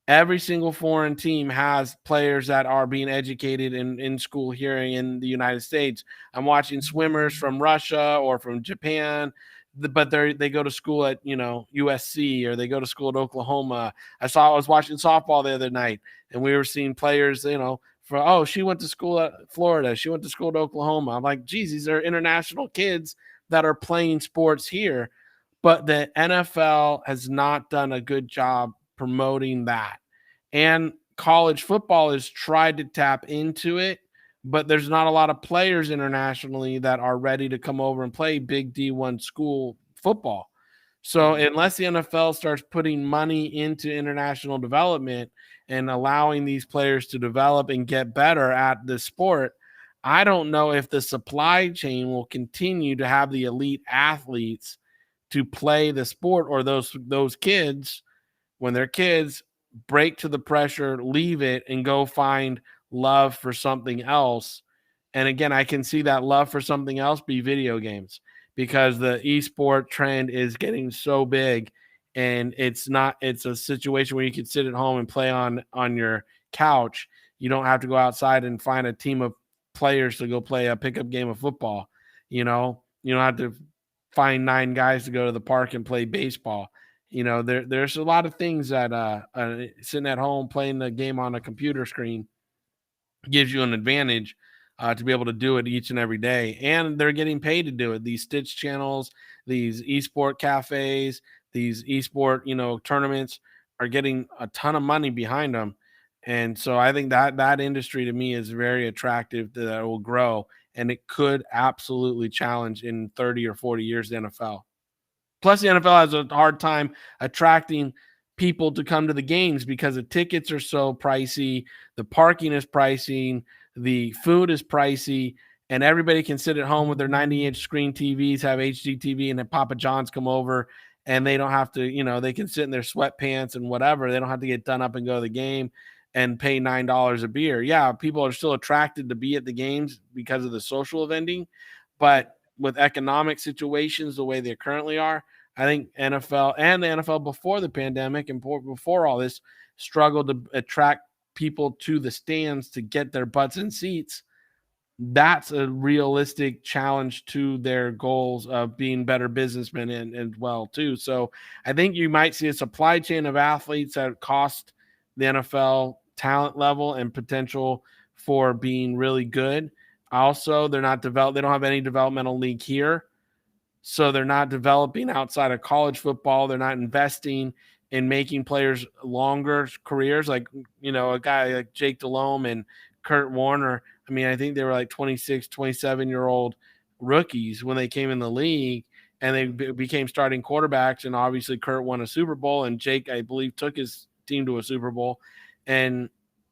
has players that are being educated in school here in the United States. I'm watching swimmers from Russia or from Japan, but they go to school at USC, or they go to school at Oklahoma. I was watching softball the other night, and we were seeing players, she went to school at Florida, she went to school at Oklahoma. I'm like, geez, these are international kids that are playing sports here. But the NFL has not done a good job promoting that. And college football has tried to tap into it, but there's not a lot of players internationally that are ready to come over and play big D1 school football. So Mm-hmm. unless the NFL starts putting money into international development and allowing these players to develop and get better at the sport, I don't know if the supply chain will continue to have the elite athletes to play the sport, or those kids, when they're kids, break to the pressure, leave it, and go find love for something else. And again, I can see that love for something else be video games, because the esport trend is getting so big, and it's a situation where you can sit at home and play on your couch. You don't have to go outside and find a team of players to go play a pickup game of football. You don't have to find 9 guys to go to the park and play baseball. There's a lot of things that sitting at home playing the game on a computer screen gives you an advantage to be able to do it each and every day. And they're getting paid to do it. These Stitch channels, these esport cafes, these esport, tournaments are getting a ton of money behind them. And so I think that industry to me is very attractive, that it will grow, and it could absolutely challenge in 30 or 40 years the NFL. Plus, the NFL has a hard time attracting people to come to the games because the tickets are so pricey, the parking is pricing, the food is pricey, and everybody can sit at home with their 90-inch screen TVs, have HGTV, and then Papa John's come over, and they don't have to, they can sit in their sweatpants and whatever. They don't have to get done up and go to the game and pay $9 a beer. Yeah, people are still attracted to be at the games because of the social eventing, but with economic situations the way they currently are, I think NFL and the NFL before the pandemic and before all this struggled to attract people to the stands to get their butts in seats. That's a realistic challenge to their goals of being better businessmen and well too. So I think you might see a supply chain of athletes that cost the NFL talent level and potential for being really good. Also, they're not developed. They don't have any developmental league here. So they're not developing outside of college football. They're not investing in making players longer careers. Like, a guy like Jake Delhomme and Kurt Warner. I mean, I think they were like 26, 27-year-old rookies when they came in the league, and they became starting quarterbacks. And obviously Kurt won a Super Bowl, and Jake, I believe, took his team to a Super Bowl. And,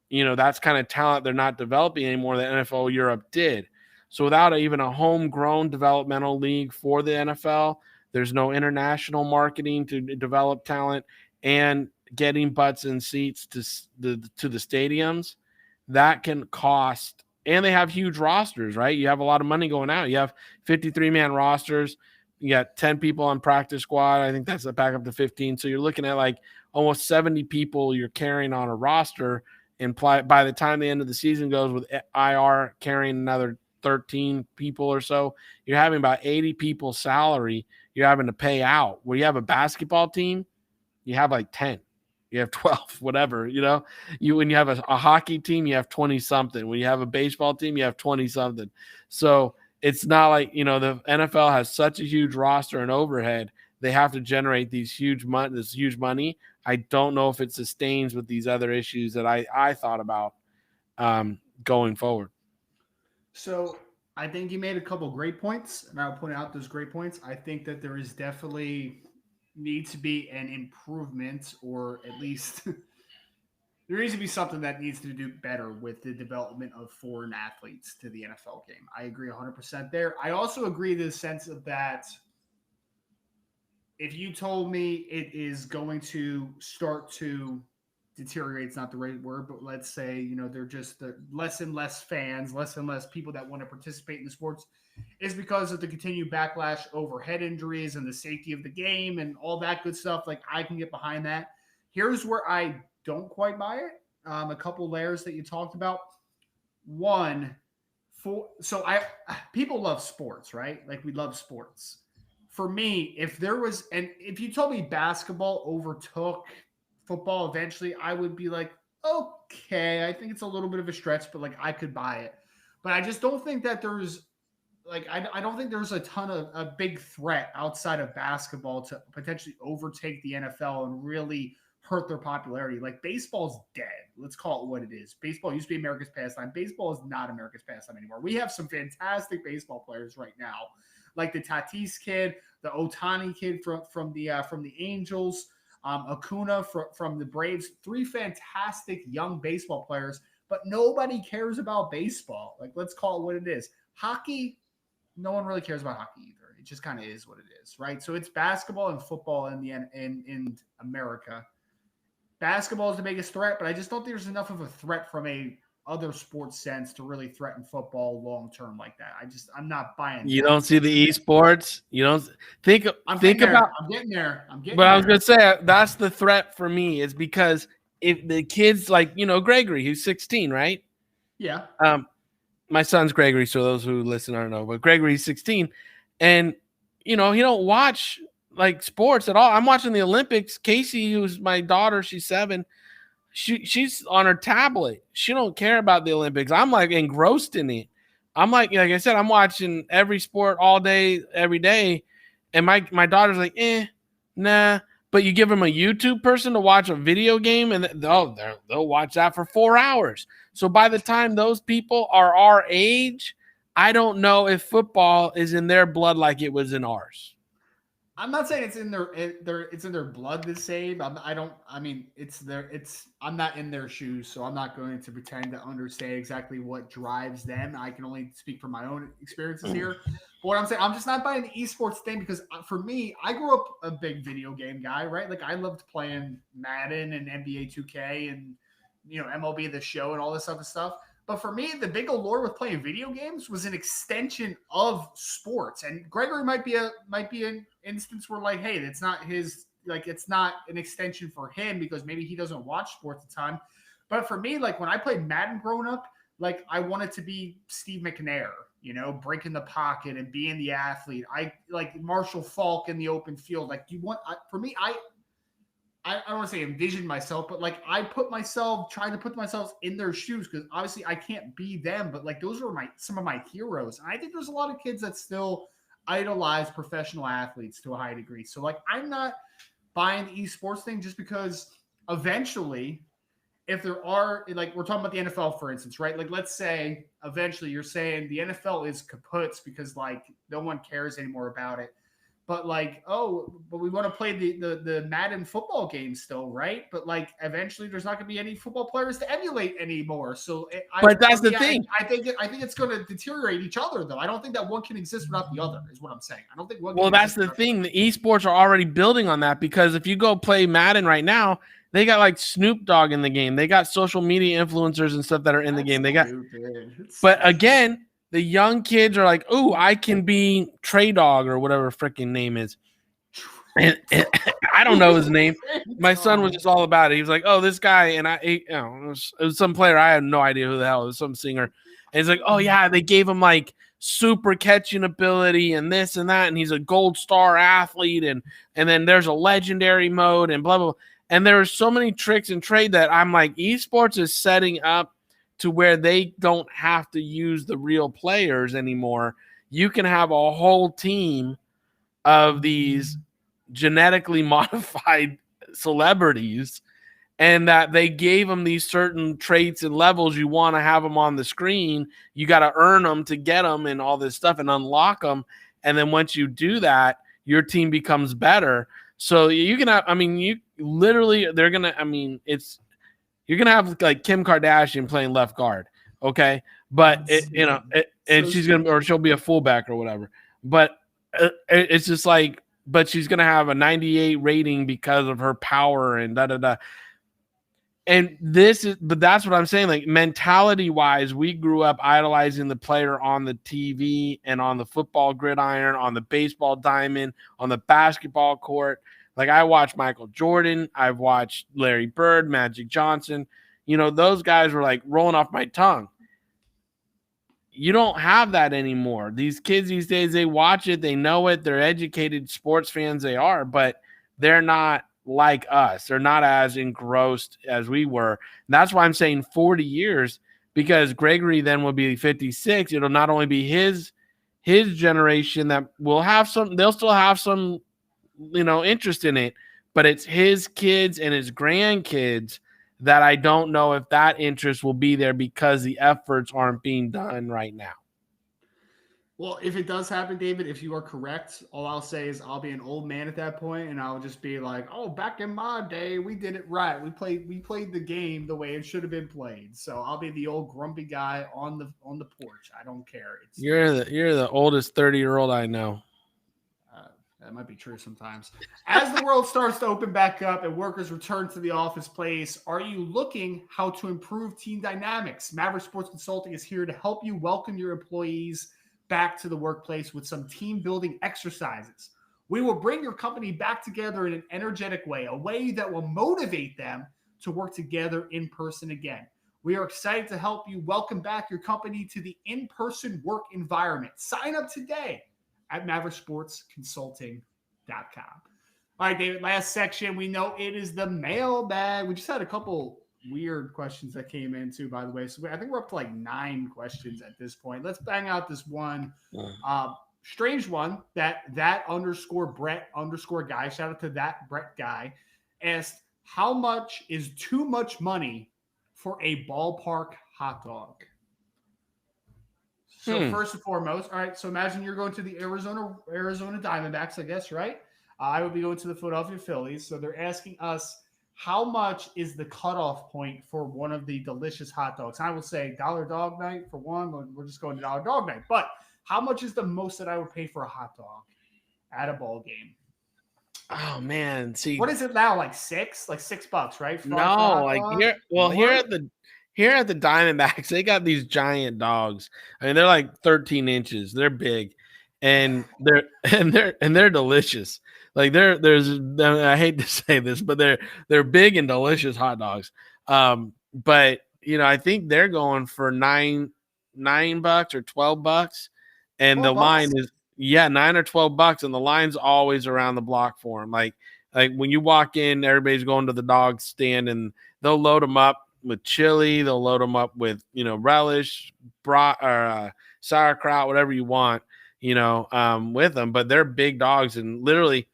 that's kind of talent they're not developing anymore that NFL Europe did. So without even a homegrown developmental league for the NFL, there's no international marketing to develop talent and getting butts and seats to the stadiums. That can cost, and they have huge rosters, right? You have a lot of money going out. You have 53-man rosters. You got 10 people on practice squad. I think that's back up to 15. So you're looking at like almost 70 people you're carrying on a roster. And by the time the end of the season goes with IR carrying another 13 people or so, you're having about 80 people's salary you're having to pay out. Where you have a basketball team, you have like 10, you have 12, whatever, when you have a hockey team, you have 20 something. When you have a baseball team, you have 20 something. So it's not like, the NFL has such a huge roster and overhead. They have to generate this huge money. I don't know if it sustains with these other issues that I thought about going forward. So I think you made a couple great points, and I'll point out those great points. I think that there is definitely needs to be an improvement, or at least there needs to be something that needs to do better with the development of foreign athletes to the NFL game. I agree 100% there. I also agree to the sense of that if you told me it is going to start to deteriorate, it's not the right word, but let's say, they're just less and less fans, less and less people that want to participate in the sports, is because of the continued backlash over head injuries and the safety of the game and all that good stuff. Like, I can get behind that. Here's where I don't quite buy it. A couple layers that you talked about. One, people love sports, right? Like, we love sports. For me, if you told me basketball overtook football eventually, I would be like, okay, I think it's a little bit of a stretch, but like, I could buy it. But I just don't think that there's I don't think there's a big threat outside of basketball to potentially overtake the NFL and really hurt their popularity. Like, baseball's dead. Let's call it what it is. Baseball used to be America's pastime. Baseball is not America's pastime anymore. We have some fantastic baseball players right now, like the Tatis kid, the Otani kid from the Angels, Acuna from the Braves. 3 fantastic young baseball players, but nobody cares about baseball. Like, let's call it what it is. Hockey, no one really cares about hockey either. It just kind of is what it is, right? So it's basketball and football in America. Basketball is the biggest threat, but I just don't think there's enough of a threat from a other sports sense to really threaten football long term like that. I'm not buying. You don't see the esports. You don't think about. I'm getting there. But I was gonna say that's the threat for me, is because if the kids like Gregory, who's 16, right? Yeah. My son's Gregory, so those who listen don't know, but Gregory's 16, and he don't watch like sports at all. I'm watching the Olympics. Casey, who's my daughter, she's 7. She's on her tablet. She don't care about the Olympics. I'm like engrossed in it. I'm like I said, I'm watching every sport all day, every day. And my daughter's like, nah. But you give them a YouTube person to watch a video game, and they'll watch that for 4 hours. So by the time those people are our age, I don't know if football is in their blood like it was in ours. I'm not saying it's in their blood the same. I'm not in their shoes, so I'm not going to pretend to understand exactly what drives them. I can only speak from my own experiences here. But what I'm saying, I'm just not buying the esports thing because for me, I grew up a big video game guy, right? Like I loved playing Madden and NBA 2K and MLB The Show and all this other stuff. But for me, the big allure with playing video games was an extension of sports. And Gregory might be an instance where like, hey, it's not an extension for him because maybe he doesn't watch sports a ton. But for me, like when I played Madden growing up, like I wanted to be Steve McNair, breaking the pocket and being the athlete. I like Marshall Faulk in the open field. Like for me, I don't want to say envision myself, but like I trying to put myself in their shoes because obviously I can't be them, but like those are some of my heroes. And I think there's a lot of kids that still idolize professional athletes to a high degree. So like I'm not buying the esports thing just because eventually, if there are like we're talking about the NFL for instance, right? Like let's say eventually you're saying the NFL is kaput because like no one cares anymore about it. But like, but we want to play the Madden football game still, right? But like, eventually, there's not going to be any football players to emulate anymore. So, but that's the thing. I think it's going to deteriorate each other, though. I don't think that one can exist without the other. Is what I'm saying. I don't think one. Well, that's the thing. The esports are already building on that because if you go play Madden right now, they got like Snoop Dogg in the game. They got social media influencers and stuff that are in the game. They got, but again. The young kids are like, "Oh, I can be Trey Dog or whatever freaking name is." And I don't know his name. My son was just all about it. He was like, "Oh, this guy," and it was some player. I had no idea who the hell it was. Some singer. And he's like, "Oh yeah, they gave him like super catching ability and this and that, and he's a gold star athlete, and then there's a legendary mode and blah blah." Blah. And there are so many tricks and trade that I'm like, esports is setting up to where they don't have to use the real players anymore. You can have a whole team of these genetically modified celebrities and that they gave them these certain traits and levels. You want to have them on the screen. You got to earn them to get them and all this stuff and unlock them. And then once you do that, your team becomes better. So you can have, you literally, they're going to, you're gonna have like Kim Kardashian playing left guard, okay? But she'll be a fullback or whatever. But it's just like, but she's gonna have a 98 rating because of her power and da da da. And but that's what I'm saying. Like mentality wise, we grew up idolizing the player on the TV and on the football gridiron, on the baseball diamond, on the basketball court. Like I watched Michael Jordan, I've watched Larry Bird, Magic Johnson. Those guys were like rolling off my tongue. You don't have that anymore. These kids these days, they watch it, they know it, they're educated sports fans, they are, but they're not like us. They're not as engrossed as we were. And that's why I'm saying 40 years, because Gregory then will be 56. It'll not only be his generation that will have some, they'll still have some interest in it, but it's his kids and his grandkids that I don't know if that interest will be there because the efforts aren't being done right now. Well, if it does happen, David, if you are correct, all I'll say is I'll be an old man at that point, and I'll just be like, "Oh, back in my day, we did it right. We played the game the way it should have been played." So I'll be the old grumpy guy on the porch. I don't care. You're the oldest 30-year-old I know. That might be true sometimes. As the world starts to open back up and workers return to the office place, are you looking how to improve team dynamics? Maverick Sports Consulting is here to help you welcome your employees back to the workplace with some team building exercises. We will bring your company back together in an energetic way, a way that will motivate them to work together in person again. We are excited to help you welcome back your company to the in-person work environment. Sign up today at mavericksportsconsulting.com. All right, David, last section. We know it is the mailbag. We just had a couple weird questions that came in too, by the way. So I think we're up to like 9 questions at this point. Let's bang out this one. strange one that underscore Brett underscore guy, shout out to that Brett guy, asked, how much is too much money for a ballpark hot dog? So Hmm. first and foremost, all right. So imagine you're going to the Arizona Diamondbacks, I guess, right? I would be going to the Philadelphia Phillies. So they're asking us how much is the cutoff point for one of the delicious hot dogs. I will say dollar dog night for one. We're just going to dollar dog night. But how much is the most that I would pay for a hot dog at a ball game? Oh man, see, What is it now? Like six? Like $6, right? For a no, hot like dog? here More? at the Diamondbacks, they got these giant dogs. I mean, they're like 13 inches. They're big, and they're delicious. Like I hate to say this, but they're big and delicious hot dogs. But I think they're going for $9 or $12, and the 12 line bucks? is $9 or $12, and the line's always around the block for them. Like when you walk in, everybody's going to the dog stand, and they'll load them up with chili. They'll load them up with relish, sauerkraut, whatever you want, with them. But they're big dogs, and literally,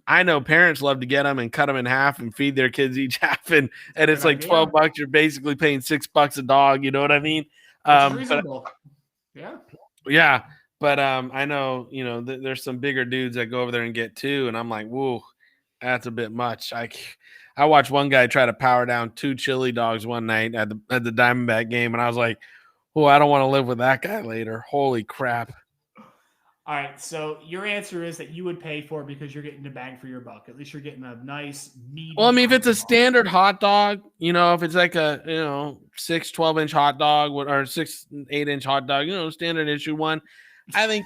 I know parents love to get them and cut them in half and feed their kids each half, It's a and good it's like idea, $12. You're basically paying $6 a dog. You know what I mean? which is But reasonable. Yeah. yeah, but I know there's some bigger dudes that go over there and get two, and I'm like, whoa, that's a bit much. I watched one guy try to power down two chili dogs one night at the Diamondback game, and I was like, oh, I don't want to live with that guy later. Holy crap! All right. So your answer is that you would pay for it because you're getting the bang for your buck. At least you're getting a nice Well, I meaty mean, if hot it's a dog. standard hot dog, if it's like a 6 12 inch hot dog or 6 8 inch hot dog, standard issue one, I think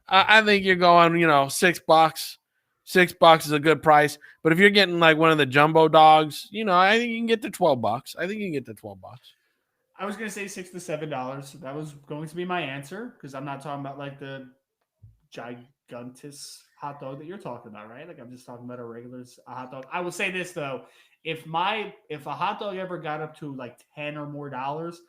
I think you're going $6. $6 is a good price. But if you're getting like one of the jumbo dogs, I think you can get to $12. I think you can get to $12. I was gonna say $6 to $7. That was going to be my answer because I'm not talking about like the gigantus hot dog that you're talking about, right? Like I'm just talking about a hot dog. I will say this though, if a hot dog ever got up to like 10 or more dollars,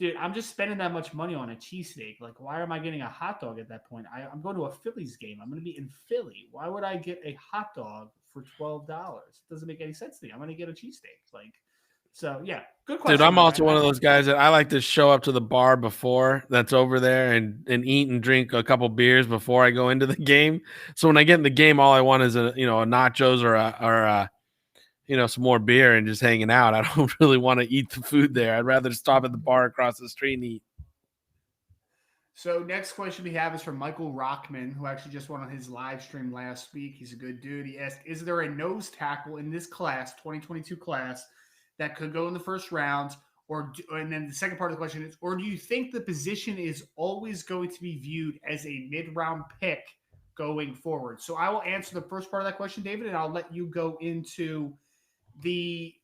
dude, I'm just spending that much money on a cheesesteak. Like, why am I getting a hot dog at that point? I'm going to a Phillies game. I'm going to be in Philly. Why would I get a hot dog for $12? It doesn't make any sense to me. I'm going to get a cheesesteak. Like, so yeah, good Dude, question I'm though. also one of those guys that I like to show up to the bar before that's over there and eat and drink a couple beers before I go into the game. So when I get in the game, all I want is a nachos or some more beer and just hanging out. I don't really want to eat the food there. I'd rather stop at the bar across the street and eat. So next question we have is from Michael Rockman, who actually just went on his live stream last week. He's a good dude. He asked, "Is there a nose tackle in this class, 2022 class, that could go in the first round?" And then the second part of the question is, or do you think the position is always going to be viewed as a mid-round pick going forward? So I will answer the first part of that question, David, and I'll let you go into the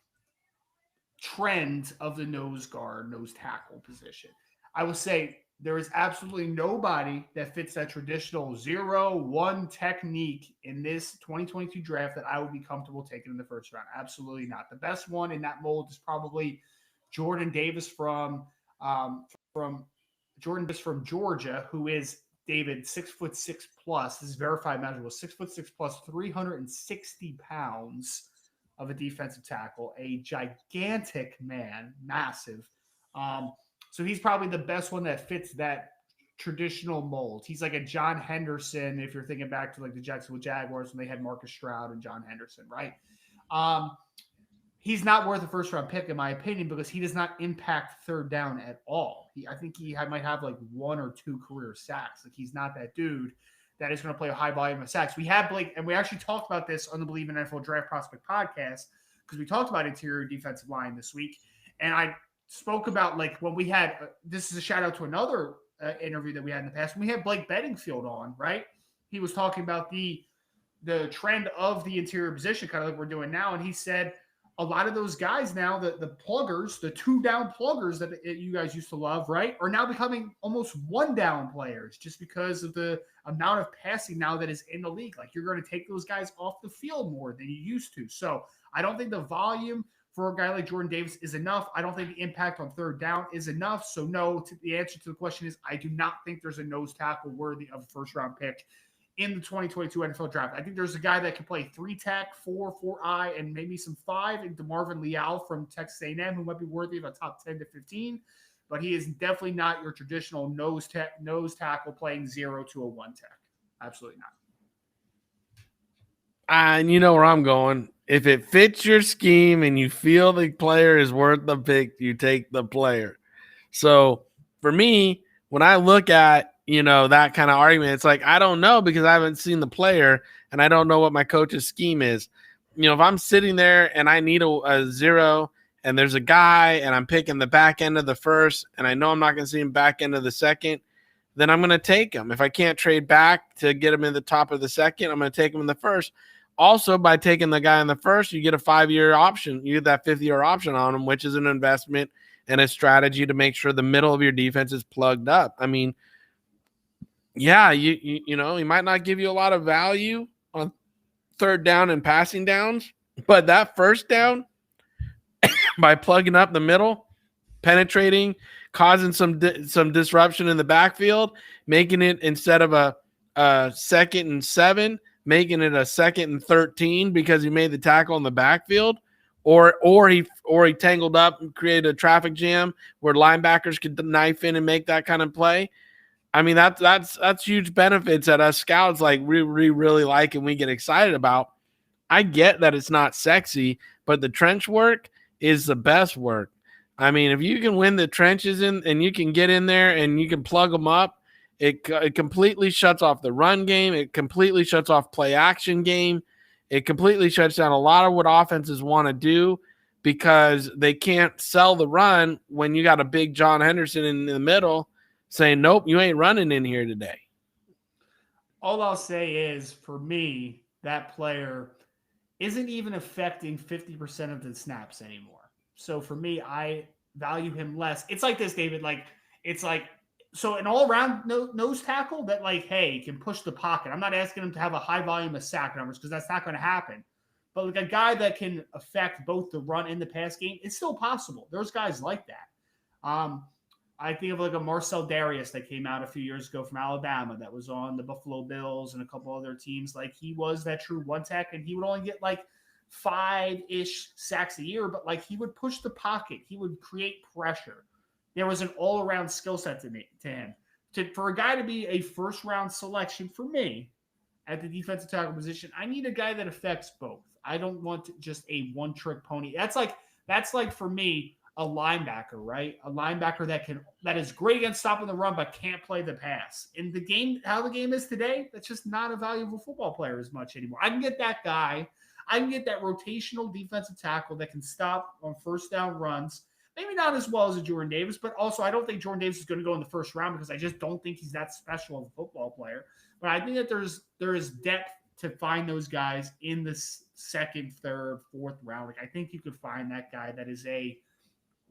trend of the nose tackle position. I will say there is absolutely nobody that fits that traditional 0-1 technique in this 2022 draft that I would be comfortable taking in the first round. Absolutely not. The best one in that mold is probably Jordan Davis from Georgia, who is David 6'6" plus. This is verified measurable 6'6" plus 360 pounds of a defensive tackle, a gigantic man, massive. So he's probably the best one that fits that traditional mold. He's like a John Henderson, if you're thinking back to like the Jacksonville Jaguars when they had Marcus Stroud and John Henderson, right? He's not worth a first round pick, in my opinion, because he does not impact third down at all. I think he might have like 1 or 2 career sacks. Like he's not that dude that is going to play a high volume of sacks. We have Blake, and we actually talked about this on the Believe in NFL Draft Prospect podcast because we talked about interior defensive line this week. And I spoke about like when we had this is a shout out to another interview that we had in the past. When we had Blake Bedingfield on, right? He was talking about the trend of the interior position, kind of like we're doing now. And he said a lot of those guys now, the pluggers, the 2-down pluggers that you guys used to love, right, are now becoming almost 1-down players just because of the amount of passing now that is in the league. Like you're going to take those guys off the field more than you used to. So I don't think the volume for a guy like Jordan Davis is enough. I don't think the impact on third down is enough. So no, the answer to the question is I do not think there's a nose tackle worthy of a first round pick in the 2022 NFL draft. I think there's a guy that can play 3-tech, 4-I, and maybe some 5, and DeMarvin Leal from Texas A&M, who might be worthy of a top 10 to 15. But he is definitely not your traditional nose tackle playing 0 to a 1-tech. Absolutely not. And you know where I'm going. If it fits your scheme and you feel the player is worth the pick, you take the player. So for me, when I look at, that kind of argument, it's like, I don't know because I haven't seen the player and I don't know what my coach's scheme is. If I'm sitting there and I need a 0 and there's a guy and I'm picking the back end of the first and I know I'm not going to see him back end of the second, then I'm going to take him. If I can't trade back to get him in the top of the second, I'm going to take him in the first. Also, by taking the guy in the first, you get a 5-year option. You get that 5th-year option on him, which is an investment and a strategy to make sure the middle of your defense is plugged up. I mean, yeah, you know, he might not give you a lot of value on third down and passing downs, but that first down, by plugging up the middle, penetrating, causing some disruption in the backfield, making it instead of a 2nd and 7, making it a 2nd and 13 because he made the tackle in the backfield, or he tangled up and created a traffic jam where linebackers could knife in and make that kind of play. I mean, that's huge benefits that us scouts we really like and we get excited about. I get that it's not sexy, but the trench work is the best work. I mean, if you can win the trenches and you can get in there and you can plug them up, it completely shuts off the run game. It completely shuts off play action game. It completely shuts down a lot of what offenses want to do because they can't sell the run when you got a big John Henderson in the middle saying, nope, you ain't running in here today. All I'll say is, for me, that player isn't even affecting 50% of the snaps anymore. So for me, I value him less. It's like this, David. So an all-around nose tackle that, hey, can push the pocket. I'm not asking him to have a high volume of sack numbers because that's not going to happen. But a guy that can affect both the run and the pass game, it's still possible. There's guys like that. I think of a Marcel Darius that came out a few years ago from Alabama that was on the Buffalo Bills and a couple other teams. He was that true 1-tech, and he would only get 5-ish sacks a year, but he would push the pocket. He would create pressure. There was an all-around skill set to him. For a guy to be a first-round selection for me at the defensive tackle position, I need a guy that affects both. I don't want just a one-trick pony. That's like for me a linebacker, right? A linebacker that is great against stopping the run but can't play the pass. In the game, how the game is today, that's just not a valuable football player as much anymore. I can get that guy. I can get that rotational defensive tackle that can stop on first down runs. Maybe not as well as a Jordan Davis, but also I don't think Jordan Davis is going to go in the first round because I just don't think he's that special of a football player. But I think that there is depth to find those guys in the 2nd, 3rd, 4th round. I think you could find that guy that is a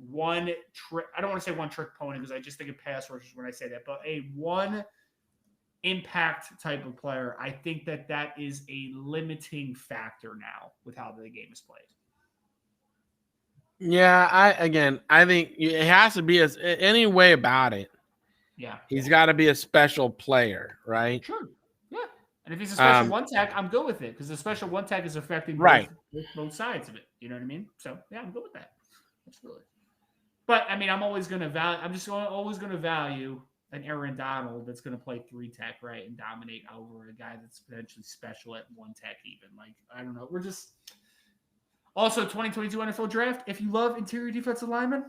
one trick. I don't want to say one trick pony because I just think of pass rushers when I say that, but a one impact type of player. I think that is a limiting factor now with how the game is played. Yeah, I think it has to be any way about it. Yeah, he's got to be a special player, right? Sure. Yeah, and if he's a special 1-tech, I'm good with it because the special 1-tech is affecting both sides of it. You know what I mean? So yeah, I'm good with that. Absolutely. But I mean, I'm always going to value. I'm just always going to value an Aaron Donald that's going to play 3-tech, right, and dominate over a guy that's potentially special at 1-tech. Even I don't know. We're just also 2022 NFL draft. If you love interior defensive linemen,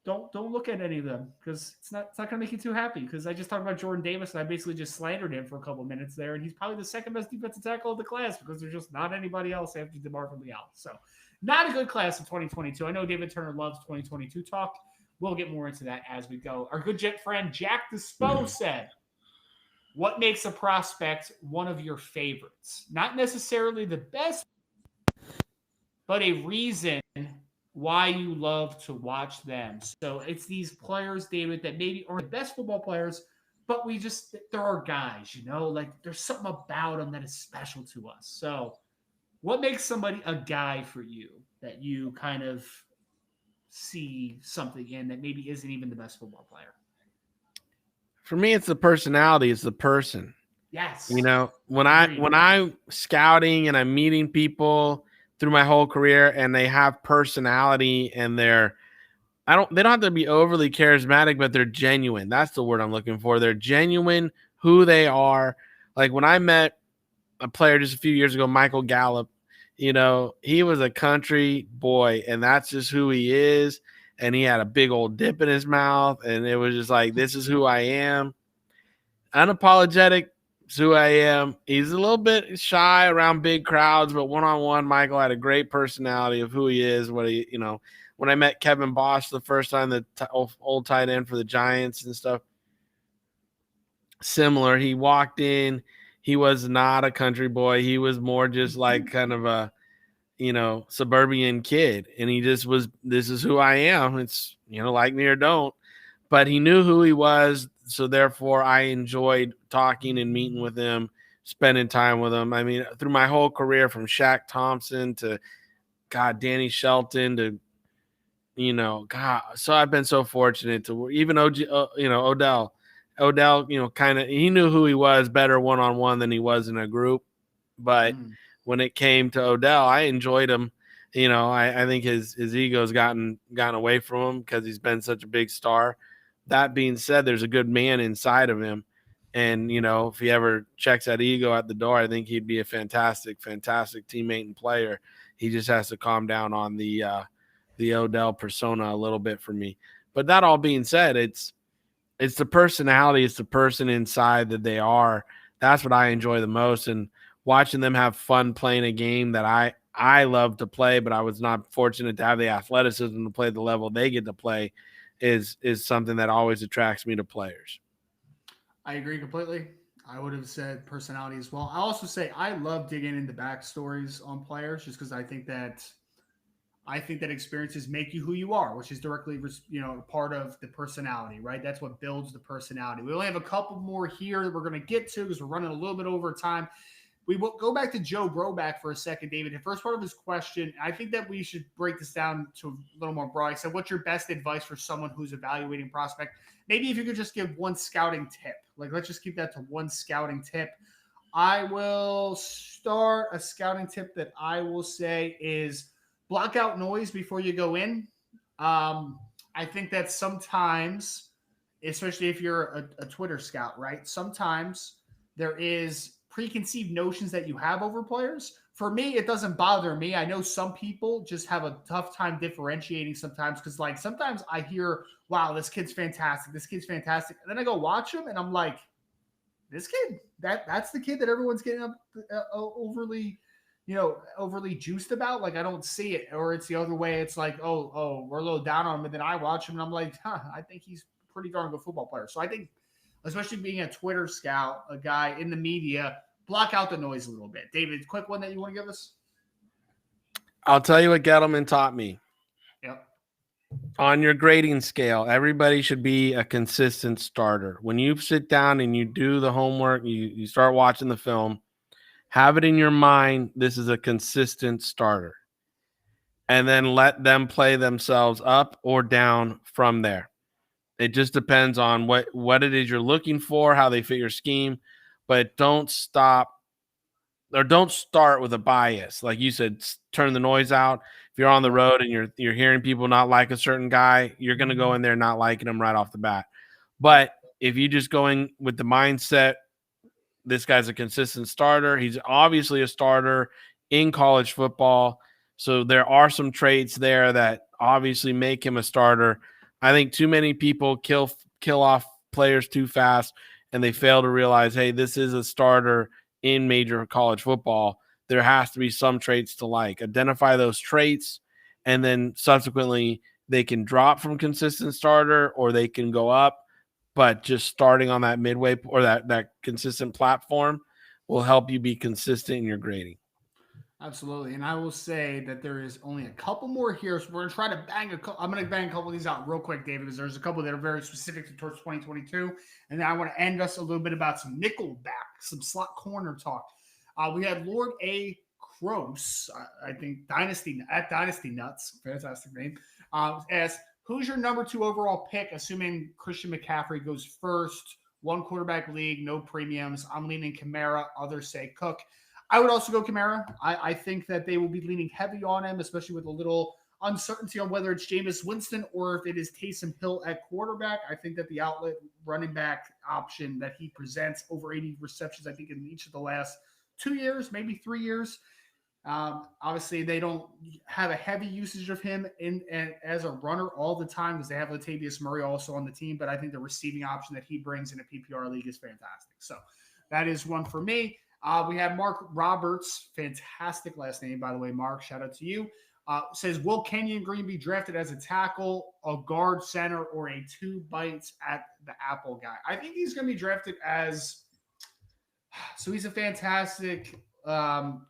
don't look at any of them because it's not going to make you too happy. Because I just talked about Jordan Davis and I basically just slandered him for a couple of minutes there, and he's probably the 2nd best defensive tackle of the class because there's just not anybody else after DeMarvin Leal. So. Not a good class in 2022. I know David Turner loves 2022 talk. We'll get more into that as we go. Our good friend Jack Dispo said, what makes a prospect one of your favorites? Not necessarily the best, but a reason why you love to watch them. So it's these players, David, that maybe aren't the best football players, but there are guys, there's something about them that is special to us. So What makes somebody a guy for you that you kind of see something in that maybe isn't even the best football player? For me, it's the personality, it's the person. You Yes, know, agreed. when I'm scouting and I'm meeting people through my whole career and they have personality and they don't have to be overly charismatic, but they're genuine. That's the word I'm looking for. They're genuine who they are. Like when I met a player just a few years ago, Michael Gallup, you know, he was a country boy and that's just who he is. And he had a big old dip in his mouth. And it was just like, this is who I am. Unapologetic. It's who I am. He's a little bit shy around big crowds, but one on one, Michael had a great personality of who he is. What he, you know, when I met Kevin Bosch the first time, the old tight end for the Giants and stuff, similar. He walked in. He was not a country boy. He was more just like kind of a, you know, suburban kid. And he just was, this is who I am. It's, you know, like me or don't. But he knew who he was. So therefore, I enjoyed talking and meeting with him, spending time with him. I mean, through my whole career from Shaq Thompson to, God, Danny Shelton to, you know, God. So I've been so fortunate to even you know, Odell. Odell, you know, kind of, he knew who he was better one on one than he was in a group. But Mm. when it came to Odell, I enjoyed him. You know, I think his ego's gotten away from him because he's been such a big star. That being said, there's a good man inside of him. And, you know, if he ever checks that ego at the door, I think he'd be a fantastic, fantastic teammate and player. He just has to calm down on the Odell persona a little bit for me. But that all being said, it's the personality, it's the person inside that they are. That's what I enjoy the most. And watching them have fun playing a game that I love to play, but I was not fortunate to have the athleticism to play the level they get to play is something that always attracts me to players. I agree completely. I would have said personality as well. I also say I love digging into backstories on players just because I think that experiences make you who you are, which is directly, part of the personality, right? That's what builds the personality. We only have a couple more here that we're going to get to because we're running a little bit over time. We will go back to Joe Broback for a second, David. The first part of his question, I think that we should break this down to a little more broad. He said, what's your best advice for someone who's evaluating prospect? Maybe if you could just give one scouting tip. Like, let's just keep that to one scouting tip. I will start a scouting tip that I will say is block out noise before you go in. I think that sometimes, especially if you're a Twitter scout, right? Sometimes there is preconceived notions that you have over players. For me, it doesn't bother me. I know some people just have a tough time differentiating sometimes because, like, sometimes I hear, wow, this kid's fantastic. This kid's fantastic. And then I go watch him and I'm like, this kid, that's the kid that everyone's getting up overly, overly juiced about. Like I don't see it, or it's the other way. It's like, we're a little down on him, and then I watch him and I'm like, I think he's a pretty darn good football player. So I think, especially being a Twitter scout, a guy in the media, block out the noise a little bit. David, quick one that you want to give us? I'll tell you what Gettleman taught me. Yep. On your grading scale, everybody should be a consistent starter. When you sit down and you do the homework, you start watching the film, have it in your mind, this is a consistent starter. And then let them play themselves up or down from there. It just depends on what it is you're looking for, how they fit your scheme, but don't start with a bias. Like you said, turn the noise out. If you're on the road and you're hearing people not like a certain guy, you're going to go in there not liking him right off the bat. But if you just going with the mindset, this guy's a consistent starter. He's obviously a starter in college football. So there are some traits there that obviously make him a starter. I think too many people kill off players too fast and they fail to realize, hey, this is a starter in major college football. There has to be some traits to like. Identify those traits, and then subsequently they can drop from consistent starter or they can go up, but just starting on that midway or that consistent platform will help you be consistent in your grading. Absolutely. And I will say that there is only a couple more here. So we're going to try to I'm going to bang a couple of these out real quick, David, because there's a couple that are very specific towards 2022. And then I want to end us a little bit about some nickelback, some slot corner talk. We had Lord A. Gross, I think Dynasty Nuts, fantastic name, asks, who's your number 2 overall pick, assuming Christian McCaffrey goes first, one quarterback league, no premiums. I'm leaning Kamara. Others say Cook. I would also go Kamara. I think that they will be leaning heavy on him, especially with a little uncertainty on whether it's Jameis Winston or if it is Taysom Hill at quarterback. I think that the outlet running back option that he presents, over 80 receptions, I think in each of the last 2 years, maybe 3 years. Obviously, they don't have a heavy usage of him as a runner all the time because they have Latavius Murray also on the team. But I think the receiving option that he brings in a PPR league is fantastic. So that is one for me. We have Mark Roberts, fantastic last name, by the way, Mark. Shout out to you. Says, will Kenyon Green be drafted as a tackle, a guard, center, or a 2 bites at the apple guy? I think he's going to be drafted as – so he's a fantastic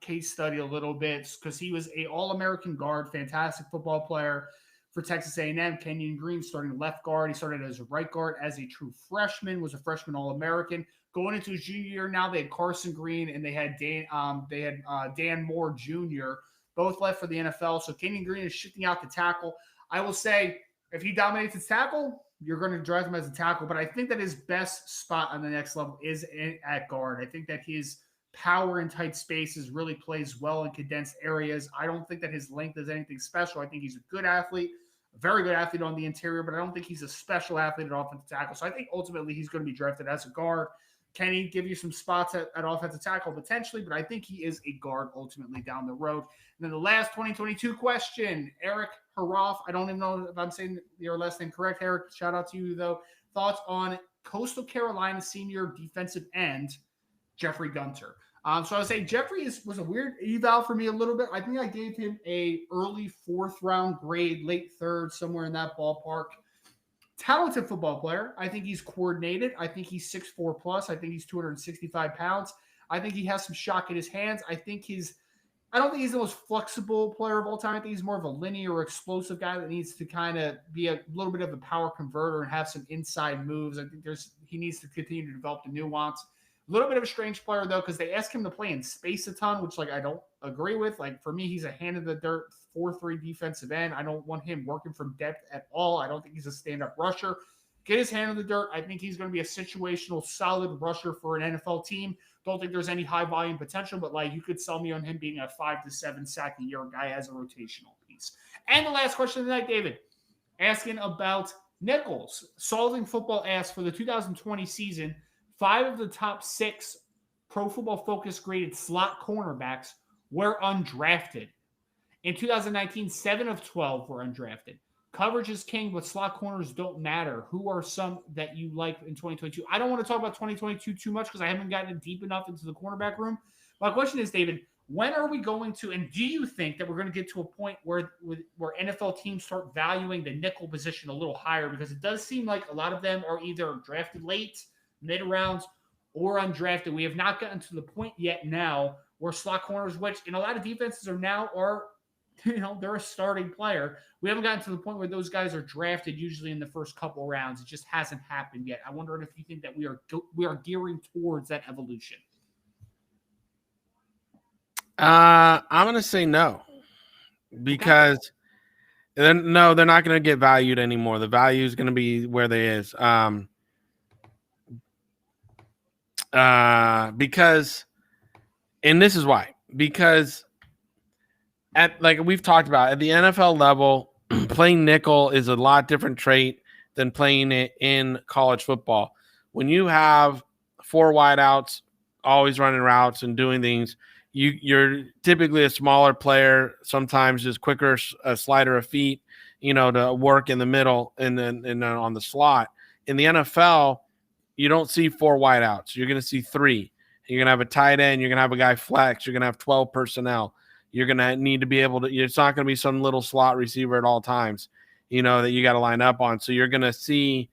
case study a little bit because he was a All-American guard, fantastic football player for Texas A&M. Kenyon Green starting left guard. He started as a right guard as a true freshman, was a freshman All-American. Going into his junior year now, they had Carson Green and they had Dan Moore Jr., both left for the NFL. So Kenyon Green is shifting out to tackle. I will say, if he dominates his tackle, you're going to draft him as a tackle. But I think that his best spot on the next level is at guard. I think that his power in tight spaces really plays well in condensed areas. I don't think that his length is anything special. I think he's a good athlete, a very good athlete on the interior, but I don't think he's a special athlete at offensive tackle. So I think ultimately he's going to be drafted as a guard. Can he give you some spots at offensive tackle? Potentially, but I think he is a guard ultimately down the road. And then the last 2022 question, Eric Haroff. I don't even know if I'm saying your last name correct, Eric. Shout out to you, though. Thoughts on Coastal Carolina senior defensive end, Jeffrey Gunter. So I would say Jeffrey was a weird eval for me a little bit. I think I gave him a early 4th round grade, late 3rd, somewhere in that ballpark. Talented football player. I think he's coordinated. I think he's 6'4 plus. I think he's 265 pounds. I think he has some shock in his hands. I don't think he's the most flexible player of all time. I think he's more of a linear, explosive guy that needs to kind of be a little bit of a power converter and have some inside moves. I think he needs to continue to develop the nuance. A little bit of a strange player, though, because they ask him to play in space a ton, which, I don't agree with. For me, he's a hand-in-the-dirt 4-3 defensive end. I don't want him working from depth at all. I don't think he's a stand-up rusher. Get his hand in the dirt. I think he's going to be a situational, solid rusher for an NFL team. Don't think there's any high-volume potential, but, you could sell me on him being a 5 to 7 sack a year guy as a rotational piece. And the last question of the night, David, asking about Nichols. Solving Football asks, for the 2020 season, 5 of the top 6 Pro Football Focus graded slot cornerbacks were undrafted. In 2019, 7 of 12 were undrafted. Coverage is king, but slot corners don't matter. Who are some that you like in 2022? I don't want to talk about 2022 too much because I haven't gotten deep enough into the cornerback room. My question is, David, when are we going to, and do you think that we're going to get to a point where NFL teams start valuing the nickel position a little higher? Because it does seem like a lot of them are either drafted late, mid-rounds, or undrafted. We have not gotten to the point yet now where slot corners, which in a lot of defenses are they're a starting player. We haven't gotten to the point where those guys are drafted usually in the first couple rounds. It just hasn't happened yet. I wonder if you think that we are gearing towards that evolution. I'm going to say no, because they're not going to get valued anymore. The value is going to be where they is. Because, and this is why, because we've talked about, at the NFL level, playing nickel is a lot different trait than playing it in college football. When you have 4 wideouts always running routes and doing things, you're typically a smaller player, sometimes just quicker, a slider of feet, to work in the middle and then on the slot. In the NFL, you don't see 4 wideouts. You're going to see 3. You're going to have a tight end. You're going to have a guy flex. You're going to have 12 personnel. You're going to need to be able to – it's not going to be some little slot receiver at all times, that you got to line up on. So you're going to see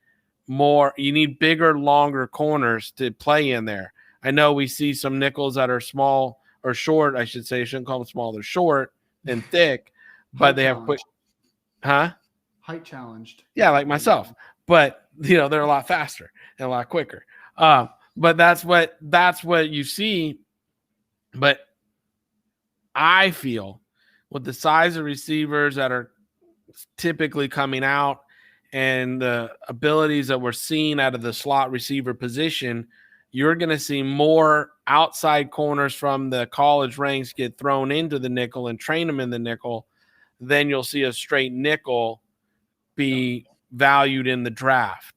more – you need bigger, longer corners to play in there. I know we see some nickels that are small or short, I should say. I shouldn't call them small. They're short and thick, but they have push – Height challenged. Yeah, like myself. But, they're a lot faster and a lot quicker. But that's what you see. But I feel with the size of receivers that are typically coming out and the abilities that we're seeing out of the slot receiver position, you're going to see more outside corners from the college ranks get thrown into the nickel and train them in the nickel. Then you'll see a straight nickel be valued in the draft.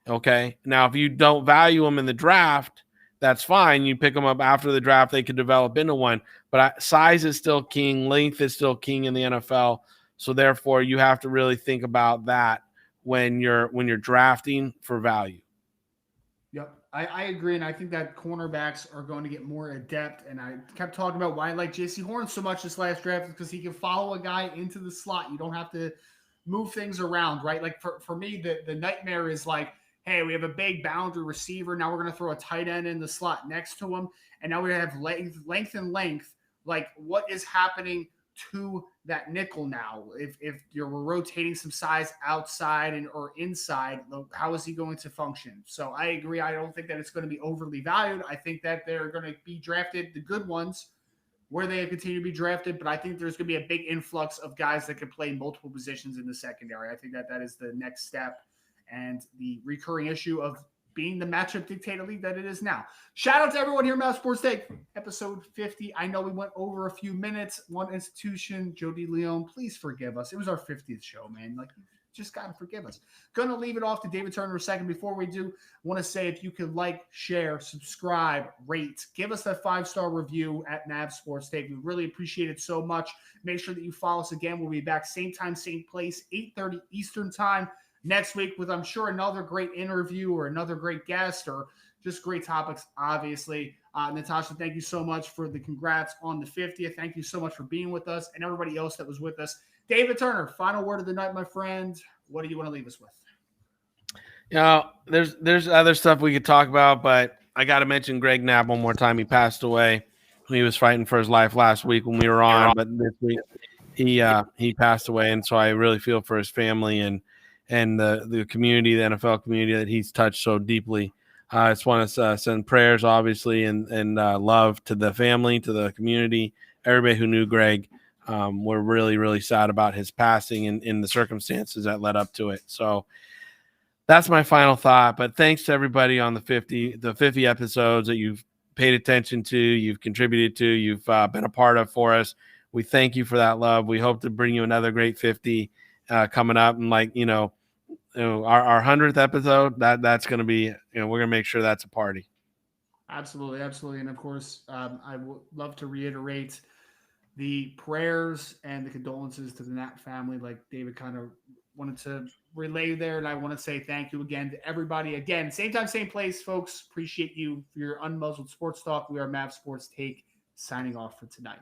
Okay. Now, if you don't value them in the draft, that's fine. You pick them up after the draft, they could develop into one. But size is still king, length is still king in the NFL. So therefore, you have to really think about that when you're drafting for value. Yep, I agree, and I think that cornerbacks are going to get more adept. And I kept talking about why I like J.C. Horn so much this last draft because he can follow a guy into the slot. You don't have to move things around, right? Like for me, the nightmare is like, hey, we have a big boundary receiver. Now we're going to throw a tight end in the slot next to him, and now we have length. Like, what is happening to that nickel now? If you're rotating some size outside and or inside, how is he going to function? So I agree. I don't think that it's going to be overly valued. I think that they're going to be drafted, the good ones, where they continue to be drafted. But I think there's going to be a big influx of guys that can play multiple positions in the secondary. I think that that is the next step and the recurring issue of being the matchup dictator league that it is now. Shout out to everyone here, Mavs Sports Take, episode 50. I know we went over a few minutes. One institution, Joe DeLeon, please forgive us. It was our 50th show, man. Like, you just got to forgive us. Gonna leave it off to David Turner a second. Before we do, want to say if you could like, share, subscribe, rate, give us that 5-star review at Mavs Sports Take. We really appreciate it so much. Make sure that you follow us again. We'll be back same time, same place, 8:30 Eastern time next week with, I'm sure, another great interview or another great guest or just great topics, obviously. Natasha, thank you so much for the congrats on the 50th. Thank you so much for being with us and everybody else that was with us. David Turner, final word of the night, my friend. What do you want to leave us with? You know, there's other stuff we could talk about, but I got to mention Greg Knapp one more time. He passed away when he was fighting for his life last week when we were on, but this week he passed away, and so I really feel for his family and the community, the NFL community that he's touched so deeply. I just want to send prayers, obviously, and love to the family, to the community, everybody who knew Greg. We're really, really sad about his passing and in the circumstances that led up to it. So that's my final thought. But thanks to everybody on the 50 episodes that you've paid attention to, you've contributed to, you've been a part of for us. We thank you for that love. We hope to bring you another great 50 coming up. And our 100th episode, that's going to be, we're going to make sure that's a party. Absolutely. And of course, I would love to reiterate the prayers and the condolences to the Knapp family, like David kind of wanted to relay there. And I want to say thank you again to everybody. Again, same time, same place, folks. Appreciate you for your unmuzzled sports talk. We are Mavs Sports Take, signing off for tonight.